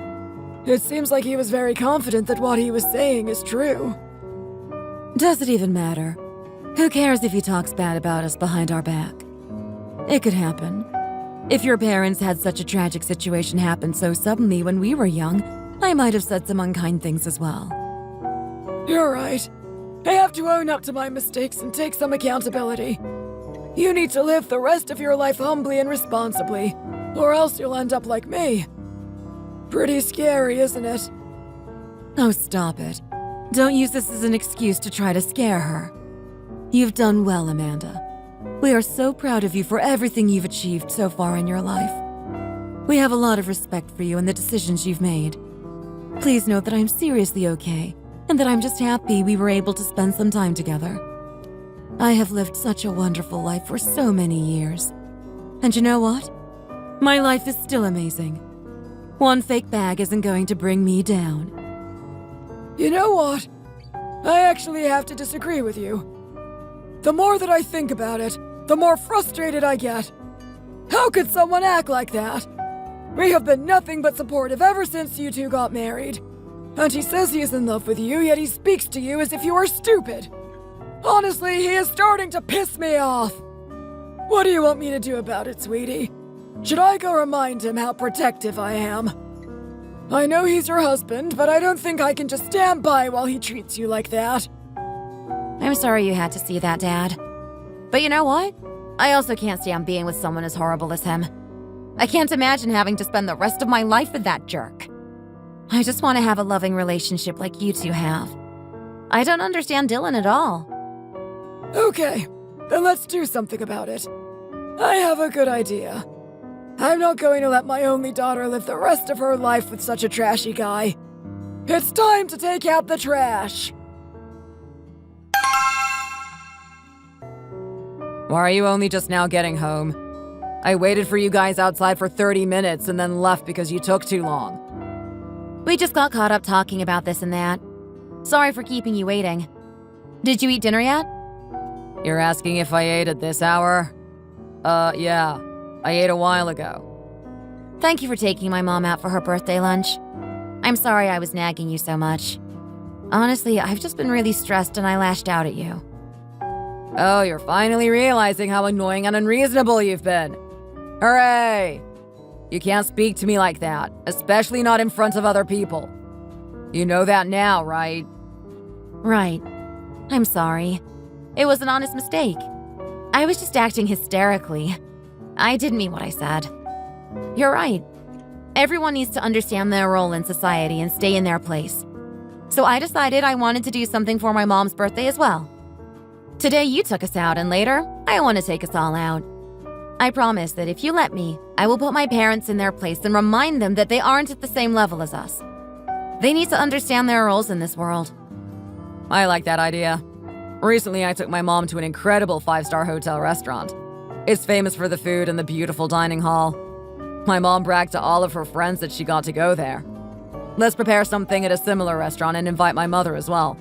It seems like he was very confident that what he was saying is true. Does it even matter? Who cares if he talks bad about us behind our back? It could happen. If your parents had such a tragic situation happen so suddenly when we were young, I might have said some unkind things as well. You're right. I have to own up to my mistakes and take some accountability. You need to live the rest of your life humbly and responsibly, or else you'll end up like me. Pretty scary, isn't it? Oh, stop it. Don't use this as an excuse to try to scare her. You've done well, Amanda. We are so proud of you for everything you've achieved so far in your life. We have a lot of respect for you and the decisions you've made. Please note that I'm seriously okay, and that I'm just happy we were able to spend some time together. I have lived such a wonderful life for so many years. And you know what? My life is still amazing. One fake bag isn't going to bring me down. You know what? I actually have to disagree with you. The more that I think about it, the more frustrated I get. How could someone act like that? We have been nothing but supportive ever since you two got married. And he says he is in love with you, yet he speaks to you as if you are stupid. Honestly, he is starting to piss me off. What do you want me to do about it, sweetie? Should I go remind him how protective I am? I know he's your husband, but I don't think I can just stand by while he treats you like that. I'm sorry you had to see that, Dad. But you know what? I also can't stand being with someone as horrible as him. I can't imagine having to spend the rest of my life with that jerk. I just want to have a loving relationship like you two have. I don't understand Dylan at all. Okay, then let's do something about it. I have a good idea. I'm not going to let my only daughter live the rest of her life with such a trashy guy. It's time to take out the trash. Why are you only just now getting home? I waited for you guys outside for 30 minutes and then left because you took too long. We just got caught up talking about this and that. Sorry for keeping you waiting. Did you eat dinner yet? You're asking if I ate at this hour? Yeah. I ate a while ago. Thank you for taking my mom out for her birthday lunch. I'm sorry I was nagging you so much. Honestly, I've just been really stressed and I lashed out at you. Oh, you're finally realizing how annoying and unreasonable you've been. Hooray! You can't speak to me like that, especially not in front of other people. You know that now, right? Right. I'm sorry. It was an honest mistake. I was just acting hysterically. I didn't mean what I said. You're right. Everyone needs to understand their role in society and stay in their place. So I decided I wanted to do something for my mom's birthday as well. Today you took us out, and later, I want to take us all out. I promise that if you let me, I will put my parents in their place and remind them that they aren't at the same level as us. They need to understand their roles in this world. I like that idea. Recently, I took my mom to an incredible 5-star hotel restaurant. It's famous for the food and the beautiful dining hall. My mom bragged to all of her friends that she got to go there. Let's prepare something at a similar restaurant and invite my mother as well.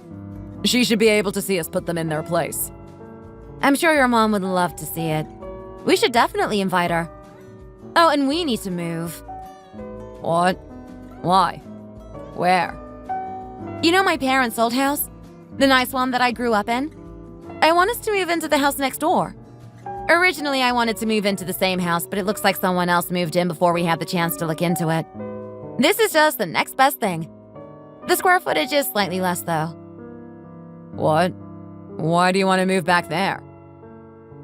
She should be able to see us put them in their place. I'm sure your mom would love to see it. We should definitely invite her. Oh, and we need to move. What? Why? Where? You know my parents' old house? The nice one that I grew up in? I want us to move into the house next door. Originally, I wanted to move into the same house, but it looks like someone else moved in before we had the chance to look into it. This is just the next best thing. The square footage is slightly less, though. What? Why do you want to move back there?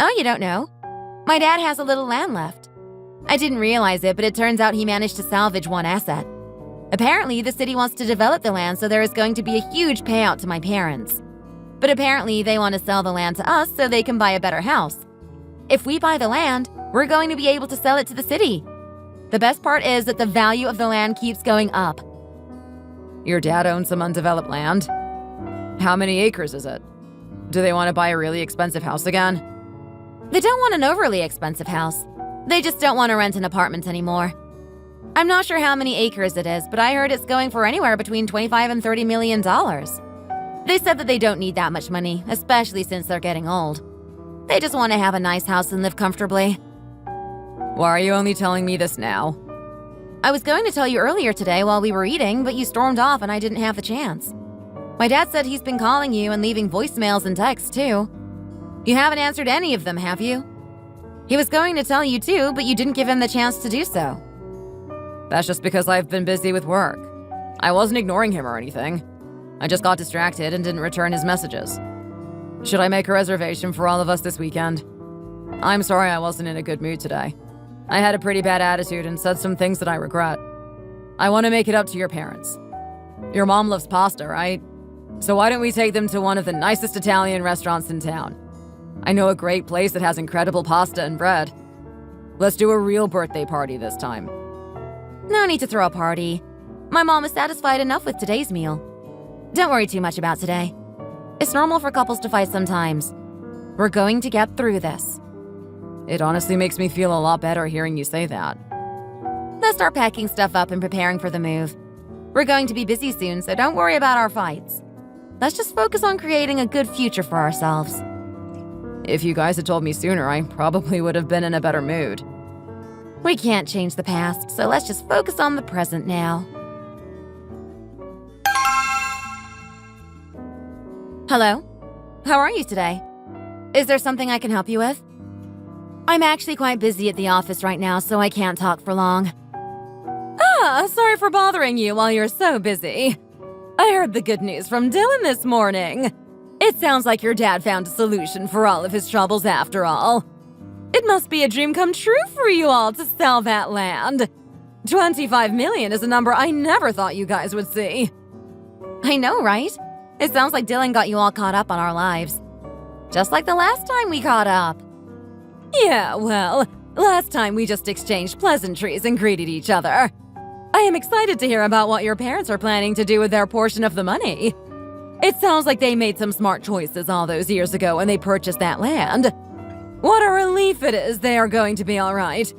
Oh, you don't know? My dad has a little land left. I didn't realize it, but it turns out he managed to salvage one asset. Apparently, the city wants to develop the land, so there is going to be a huge payout to my parents. But apparently, they want to sell the land to us so they can buy a better house. If we buy the land, we're going to be able to sell it to the city. The best part is that the value of the land keeps going up. Your dad owns some undeveloped land? How many acres is it? Do they want to buy a really expensive house again? They don't want an overly expensive house. They just don't want to rent an apartment anymore. I'm not sure how many acres it is, but I heard it's going for anywhere between $25 and $30 million. They said that they don't need that much money, especially since they're getting old. They just want to have a nice house and live comfortably. Why are you only telling me this now? I was going to tell you earlier today while we were eating, but you stormed off and I didn't have the chance. My dad said he's been calling you and leaving voicemails and texts too. You haven't answered any of them, have you? He was going to tell you too, but you didn't give him the chance to do so. That's just because I've been busy with work. I wasn't ignoring him or anything. I just got distracted and didn't return his messages. Should I make a reservation for all of us this weekend? I'm sorry I wasn't in a good mood today. I had a pretty bad attitude and said some things that I regret. I want to make it up to your parents. Your mom loves pasta, right? So why don't we take them to one of the nicest Italian restaurants in town? I know a great place that has incredible pasta and bread. Let's do a real birthday party this time. No need to throw a party. My mom is satisfied enough with today's meal. Don't worry too much about today. It's normal for couples to fight sometimes. We're going to get through this. It honestly makes me feel a lot better hearing you say that. Let's start packing stuff up and preparing for the move. We're going to be busy soon, so don't worry about our fights. Let's just focus on creating a good future for ourselves. If you guys had told me sooner, I probably would have been in a better mood. We can't change the past, so let's just focus on the present now. Hello? How are you today? Is there something I can help you with? I'm actually quite busy at the office right now, so I can't talk for long. Sorry for bothering you while you're so busy. I heard the good news from Dylan this morning. It sounds like your dad found a solution for all of his troubles after all. It must be a dream come true for you all to sell that land. 25 million is a number I never thought you guys would see. I know, right? It sounds like Dylan got you all caught up on our lives. Just like the last time we caught up. Yeah, well, last time we just exchanged pleasantries and greeted each other. I am excited to hear about what your parents are planning to do with their portion of the money. It sounds like they made some smart choices all those years ago when they purchased that land. What a relief it is they are going to be all right.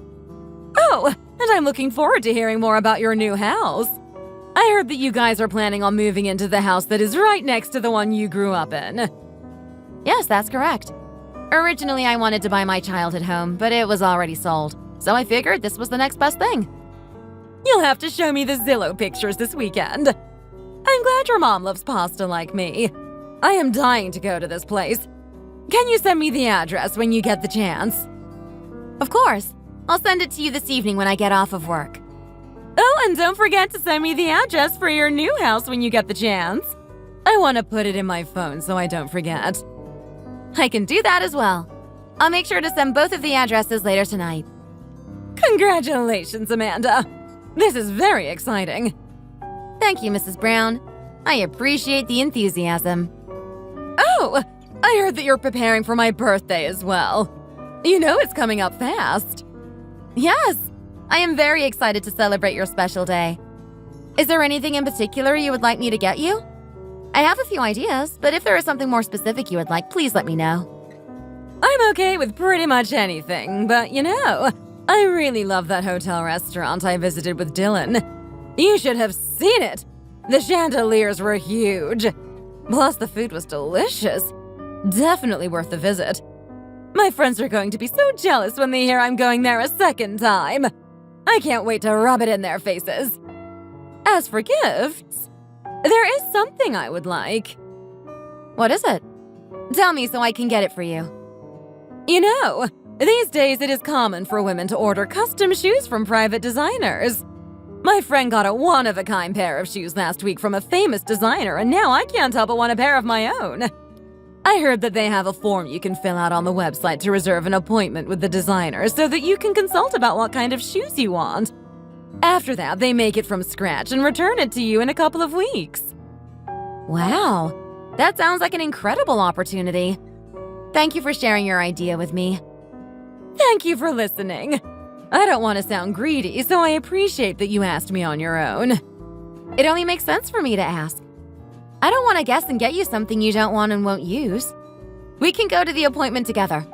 Oh, and I'm looking forward to hearing more about your new house. I heard that you guys are planning on moving into the house that is right next to the one you grew up in. Yes, that's correct. Originally, I wanted to buy my childhood home, but it was already sold, so I figured this was the next best thing. You'll have to show me the Zillow pictures this weekend. I'm glad your mom loves pasta like me. I am dying to go to this place. Can you send me the address when you get the chance? Of course. I'll send it to you this evening when I get off of work. Oh, and don't forget to send me the address for your new house when you get the chance. I want to put it in my phone so I don't forget. I can do that as well. I'll make sure to send both of the addresses later tonight. Congratulations, Amanda. This is very exciting. Thank you, Mrs. Brown. I appreciate the enthusiasm. Oh, I heard that you're preparing for my birthday as well. You know it's coming up fast. Yes, I am very excited to celebrate your special day. Is there anything in particular you would like me to get you? I have a few ideas, but if there is something more specific you would like, please let me know. I'm okay with pretty much anything, but I really love that hotel restaurant I visited with Dylan. You should have seen it! The chandeliers were huge. Plus, the food was delicious. Definitely worth the visit. My friends are going to be so jealous when they hear I'm going there a second time. I can't wait to rub it in their faces. As for gifts, there is something I would like. What is it? Tell me so I can get it for you. These days it is common for women to order custom shoes from private designers. My friend got a one-of-a-kind pair of shoes last week from a famous designer, and now I can't help but want a pair of my own. I heard that they have a form you can fill out on the website to reserve an appointment with the designer so that you can consult about what kind of shoes you want. After that, they make it from scratch and return it to you in a couple of weeks. Wow, that sounds like an incredible opportunity. Thank you for sharing your idea with me. Thank you for listening. I don't want to sound greedy, so I appreciate that you asked me on your own. It only makes sense for me to ask. I don't want to guess and get you something you don't want and won't use. We can go to the appointment together.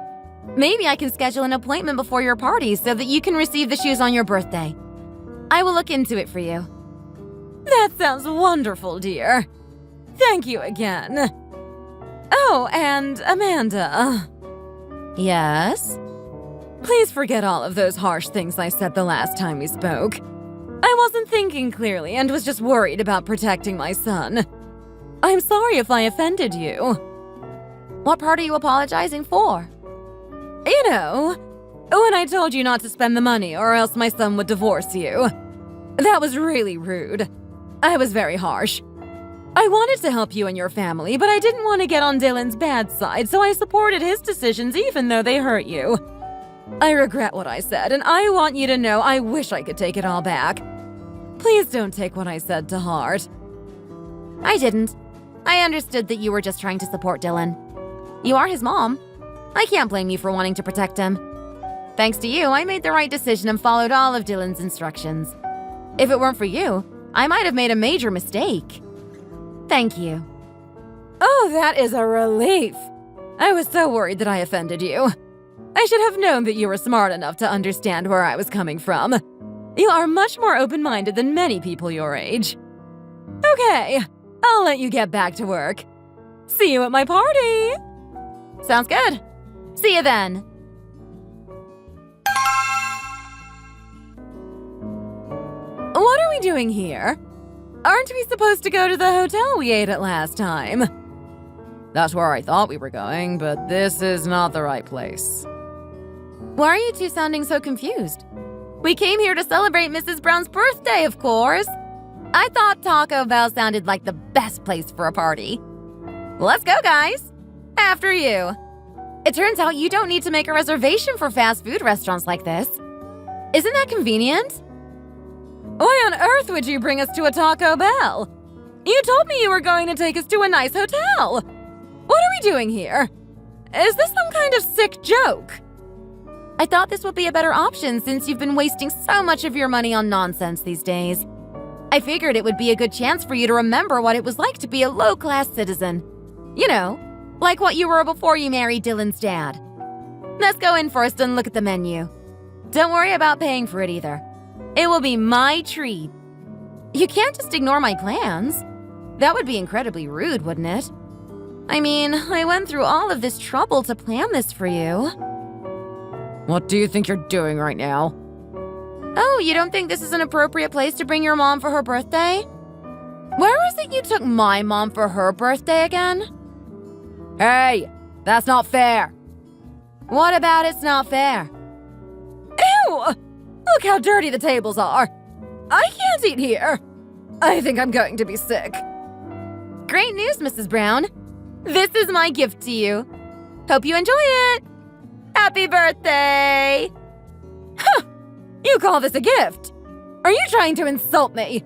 Maybe I can schedule an appointment before your party so that you can receive the shoes on your birthday. I will look into it for you. That sounds wonderful, dear. Thank you again. Oh, and Amanda. Yes? Please forget all of those harsh things I said the last time we spoke. I wasn't thinking clearly and was just worried about protecting my son. I'm sorry if I offended you. What part are you apologizing for? When I told you not to spend the money or else my son would divorce you. That was really rude. I was very harsh. I wanted to help you and your family, but I didn't want to get on Dylan's bad side, so I supported his decisions even though they hurt you. I regret what I said, and I want you to know I wish I could take it all back. Please don't take what I said to heart. I didn't. I understood that you were just trying to support Dylan. You are his mom. I can't blame you for wanting to protect him. Thanks to you, I made the right decision and followed all of Dylan's instructions. If it weren't for you, I might have made a major mistake. Thank you. Oh, that is a relief. I was so worried that I offended you. I should have known that you were smart enough to understand where I was coming from. You are much more open-minded than many people your age. Okay, I'll let you get back to work. See you at my party! Sounds good. See you then. What are we doing here? Aren't we supposed to go to the hotel we ate at last time? That's where I thought we were going, but this is not the right place. Why are you two sounding so confused? We came here to celebrate Mrs. Brown's birthday, of course. I thought Taco Bell sounded like the best place for a party. Let's go, guys. After you. It turns out you don't need to make a reservation for fast food restaurants like this. Isn't that convenient? Why on earth would you bring us to a Taco Bell? You told me you were going to take us to a nice hotel. What are we doing here? Is this some kind of sick joke? I thought this would be a better option since you've been wasting so much of your money on nonsense these days. I figured it would be a good chance for you to remember what it was like to be a low-class citizen. Like what you were before you married Dylan's dad. Let's go in first and look at the menu. Don't worry about paying for it either. It will be my treat. You can't just ignore my plans. That would be incredibly rude, wouldn't it? I mean, I went through all of this trouble to plan this for you. What do you think you're doing right now? Oh, you don't think this is an appropriate place to bring your mom for her birthday? Where was it you took my mom for her birthday again? Hey, that's not fair. What about it's not fair? Ew! Look how dirty the tables are. I can't eat here. I think I'm going to be sick. Great news, Mrs. Brown. This is my gift to you. Hope you enjoy it. Happy birthday! Huh! You call this a gift? Are you trying to insult me?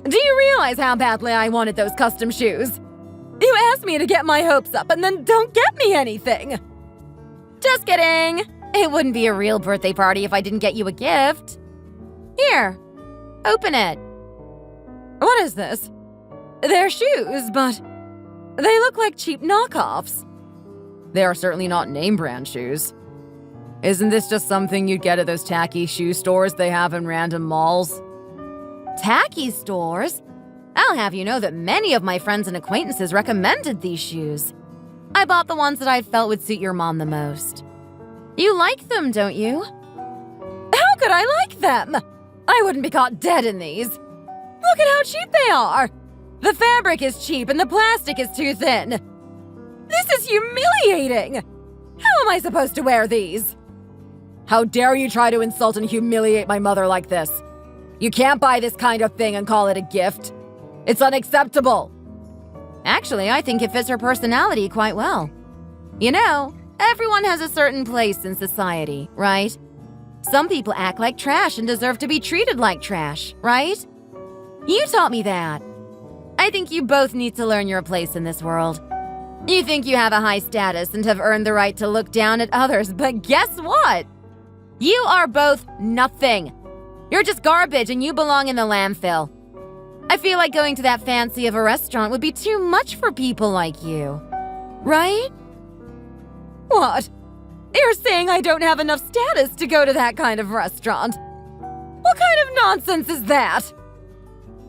Do you realize how badly I wanted those custom shoes? You asked me to get my hopes up and then don't get me anything. Just kidding. It wouldn't be a real birthday party if I didn't get you a gift. Here, open it. What is this? They're shoes, but They look like cheap knockoffs. They are certainly not name brand shoes. Isn't this just something you'd get at those tacky shoe stores they have in random malls? Tacky stores? I'll have you know that many of my friends and acquaintances recommended these shoes. I bought the ones that I felt would suit your mom the most. You like them, don't you? How could I like them? I wouldn't be caught dead in these. Look at how cheap they are. The fabric is cheap and the plastic is too thin. This is humiliating. How am I supposed to wear these? How dare you try to insult and humiliate my mother like this? You can't buy this kind of thing and call it a gift. It's unacceptable. Actually, I think it fits her personality quite well. You know, everyone has a certain place in society, right? Some people act like trash and deserve to be treated like trash, right? You taught me that. I think you both need to learn your place in this world. You think you have a high status and have earned the right to look down at others, but guess what? You are both nothing. You're just garbage and you belong in the landfill. I feel like going to that fancy of a restaurant would be too much for people like you. Right? What? You're saying I don't have enough status to go to that kind of restaurant? What kind of nonsense is that?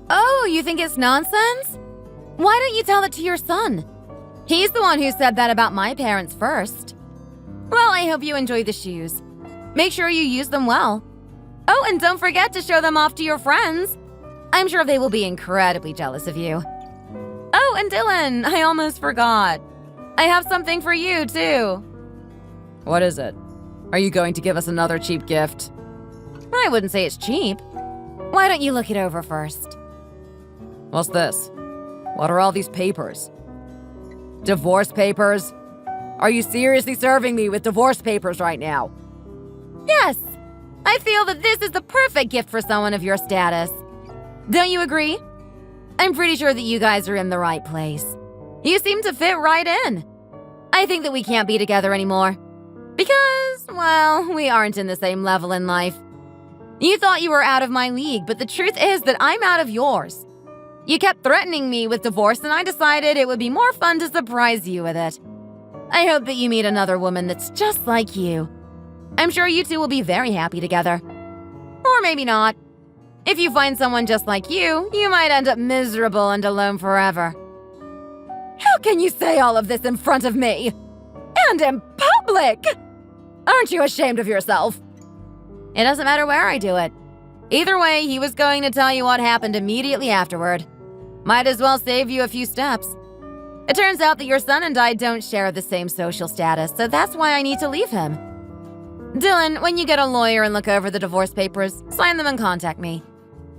Oh, you think it's nonsense? Why don't you tell it to your son? He's the one who said that about my parents first. Well, I hope you enjoy the shoes. Make sure you use them well. Oh, and don't forget to show them off to your friends. I'm sure they will be incredibly jealous of you. Oh, and Dylan, I almost forgot. I have something for you, too. What is it? Are you going to give us another cheap gift? I wouldn't say it's cheap. Why don't you look it over first? What's this? What are all these papers? Divorce papers? Are you seriously serving me with divorce papers right now? Yes. I feel that this is the perfect gift for someone of your status. Don't you agree? I'm pretty sure that you guys are in the right place. You seem to fit right in. I think that we can't be together anymore. Because, well, we aren't in the same level in life. You thought you were out of my league, but the truth is that I'm out of yours. You kept threatening me with divorce, and I decided it would be more fun to surprise you with it. I hope that you meet another woman that's just like you. I'm sure you two will be very happy together. Or maybe not. If you find someone just like you, you might end up miserable and alone forever. How can you say all of this in front of me? And in public! Aren't you ashamed of yourself? It doesn't matter where I do it. Either way, he was going to tell you what happened immediately afterward. Might as well save you a few steps. It turns out that your son and I don't share the same social status, so that's why I need to leave him. Dylan, when you get a lawyer and look over the divorce papers, sign them and contact me.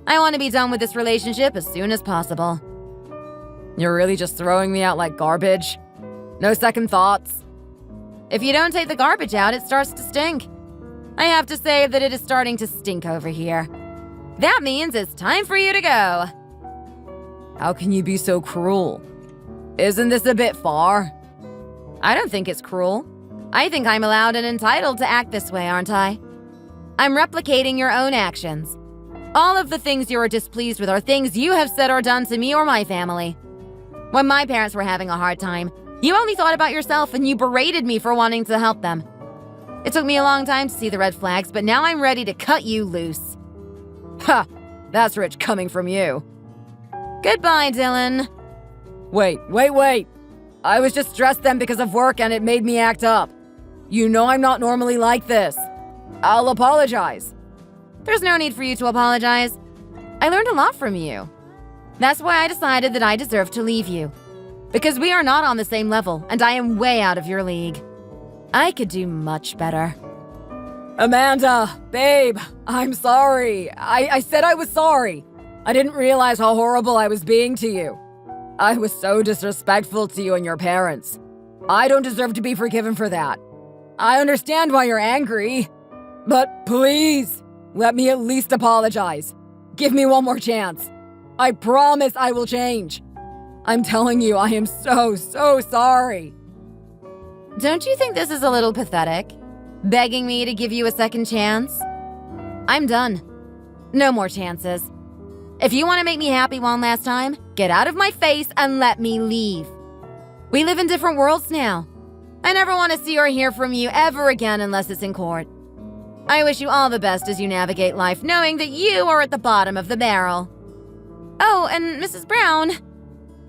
I want to be done with this relationship as soon as possible. You're really just throwing me out like garbage? No second thoughts? If you don't take the garbage out, it starts to stink. I have to say that it is starting to stink over here. That means it's time for you to go. How can you be so cruel? Isn't this a bit far? I don't think it's cruel. I think I'm allowed and entitled to act this way, aren't I? I'm replicating your own actions. All of the things you are displeased with are things you have said or done to me or my family. When my parents were having a hard time, you only thought about yourself and you berated me for wanting to help them. It took me a long time to see the red flags, but now I'm ready to cut you loose. Ha! That's rich coming from you. Goodbye, Dylan. Wait. I was just stressed then because of work and it made me act up. You know I'm not normally like this. I'll apologize. There's no need for you to apologize. I learned a lot from you. That's why I decided that I deserve to leave you. Because we are not on the same level, and I am way out of your league. I could do much better. Amanda, babe, I'm sorry. I said I was sorry. I didn't realize how horrible I was being to you. I was so disrespectful to you and your parents. I don't deserve to be forgiven for that. I understand why you're angry, but please, let me at least apologize. Give me one more chance. I promise I will change. I'm telling you, I am so sorry. Don't you think this is a little pathetic? Begging me to give you a second chance? I'm done. No more chances. If you want to make me happy one last time, get out of my face and let me leave. We live in different worlds now. I never want to see or hear from you ever again unless it's in court. I wish you all the best as you navigate life, knowing that you are at the bottom of the barrel. Oh, and Mrs. Brown,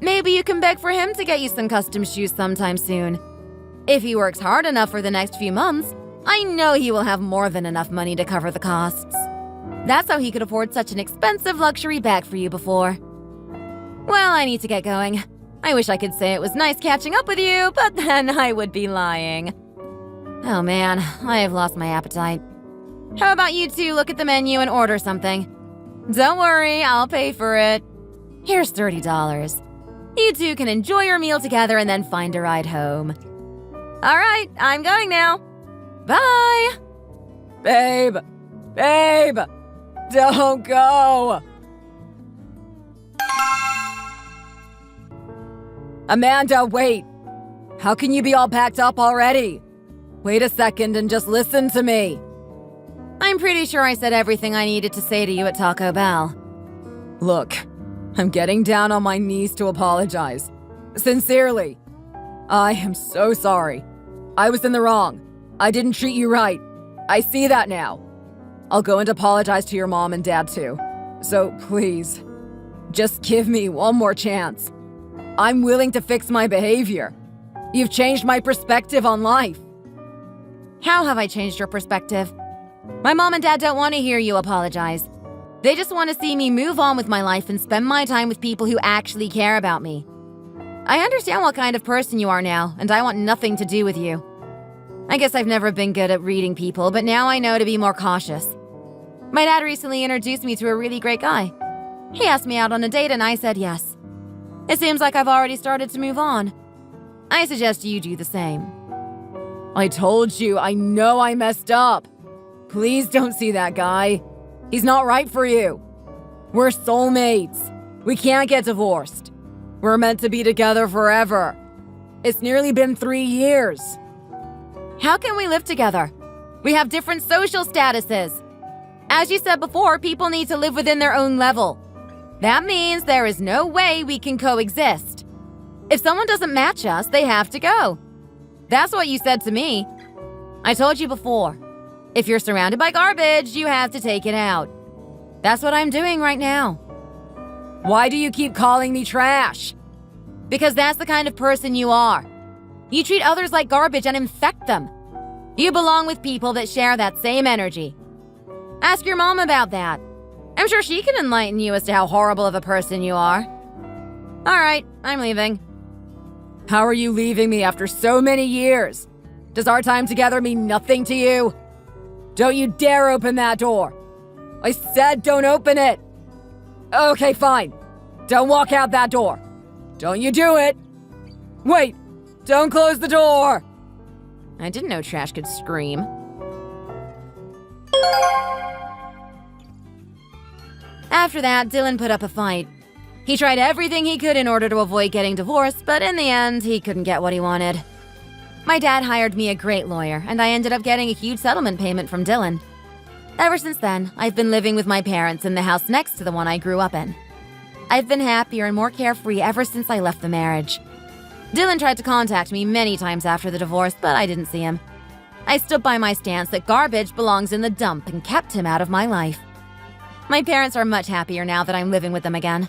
maybe you can beg for him to get you some custom shoes sometime soon. If he works hard enough for the next few months, I know he will have more than enough money to cover the costs. That's how he could afford such an expensive luxury bag for you before. Well, I need to get going. I wish I could say it was nice catching up with you, but then I would be lying. Oh man, I have lost my appetite. How about you two look at the menu and order something? Don't worry, I'll pay for it. Here's $30. You two can enjoy your meal together and then find a ride home. All right, I'm going now. Bye! Babe! Babe! Don't go! Amanda, wait! How can you be all packed up already? Wait a second and just listen to me. I'm pretty sure I said everything I needed to say to you at Taco Bell. Look, I'm getting down on my knees to apologize. Sincerely. I am so sorry. I was in the wrong. I didn't treat you right. I see that now. I'll go and apologize to your mom and dad too. So please, just give me one more chance. I'm willing to fix my behavior. You've changed my perspective on life. How have I changed your perspective? My mom and dad don't want to hear you apologize. They just want to see me move on with my life and spend my time with people who actually care about me. I understand what kind of person you are now, and I want nothing to do with you. I guess I've never been good at reading people, but now I know to be more cautious. My dad recently introduced me to a really great guy. He asked me out on a date and I said yes. It seems like I've already started to move on. I suggest you do the same. I told you, I know I messed up. Please don't see that guy. He's not right for you. We're soulmates. We can't get divorced. We're meant to be together forever. It's nearly been 3 years. How can we live together? We have different social statuses. As you said before, people need to live within their own level. That means there is no way we can coexist. If someone doesn't match us, they have to go. That's what you said to me. I told you before. If you're surrounded by garbage, you have to take it out. That's what I'm doing right now. Why do you keep calling me trash? Because that's the kind of person you are. You treat others like garbage and infect them. You belong with people that share that same energy. Ask your mom about that. I'm sure she can enlighten you as to how horrible of a person you are. All right, I'm leaving. How are you leaving me after so many years? Does our time together mean nothing to you? Don't you dare open that door. I said don't open it. Okay, fine. Don't walk out that door. Don't you do it. Wait, don't close the door. I didn't know trash could scream. After that, Dylan put up a fight. He tried everything he could in order to avoid getting divorced, but in the end, he couldn't get what he wanted. My dad hired me a great lawyer, and I ended up getting a huge settlement payment from Dylan. Ever since then, I've been living with my parents in the house next to the one I grew up in. I've been happier and more carefree ever since I left the marriage. Dylan tried to contact me many times after the divorce, but I didn't see him. I stood by my stance that garbage belongs in the dump and kept him out of my life. My parents are much happier now that I'm living with them again.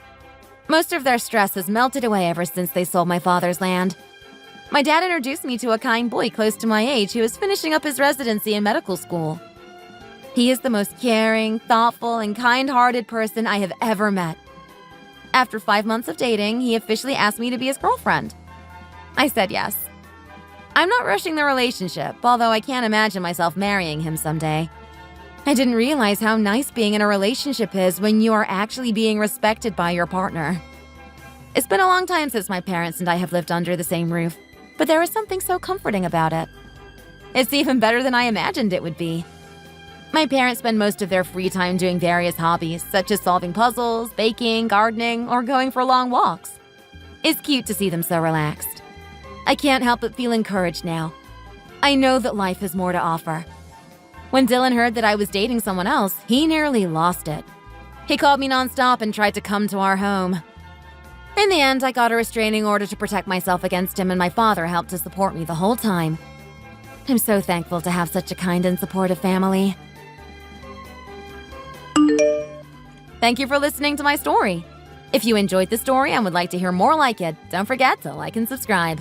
Most of their stress has melted away ever since they sold my father's land. My dad introduced me to a kind boy close to my age who is finishing up his residency in medical school. He is the most caring, thoughtful, and kind-hearted person I have ever met. After 5 months of dating, he officially asked me to be his girlfriend. I said yes. I'm not rushing the relationship, although I can't imagine myself marrying him someday. I didn't realize how nice being in a relationship is when you are actually being respected by your partner. It's been a long time since my parents and I have lived under the same roof, but there is something so comforting about it. It's even better than I imagined it would be. My parents spend most of their free time doing various hobbies, such as solving puzzles, baking, gardening, or going for long walks. It's cute to see them so relaxed. I can't help but feel encouraged now. I know that life has more to offer. When Dylan heard that I was dating someone else, he nearly lost it. He called me nonstop and tried to come to our home. In the end, I got a restraining order to protect myself against him, and my father helped to support me the whole time. I'm so thankful to have such a kind and supportive family. Thank you for listening to my story. If you enjoyed the story and would like to hear more like it, don't forget to like and subscribe.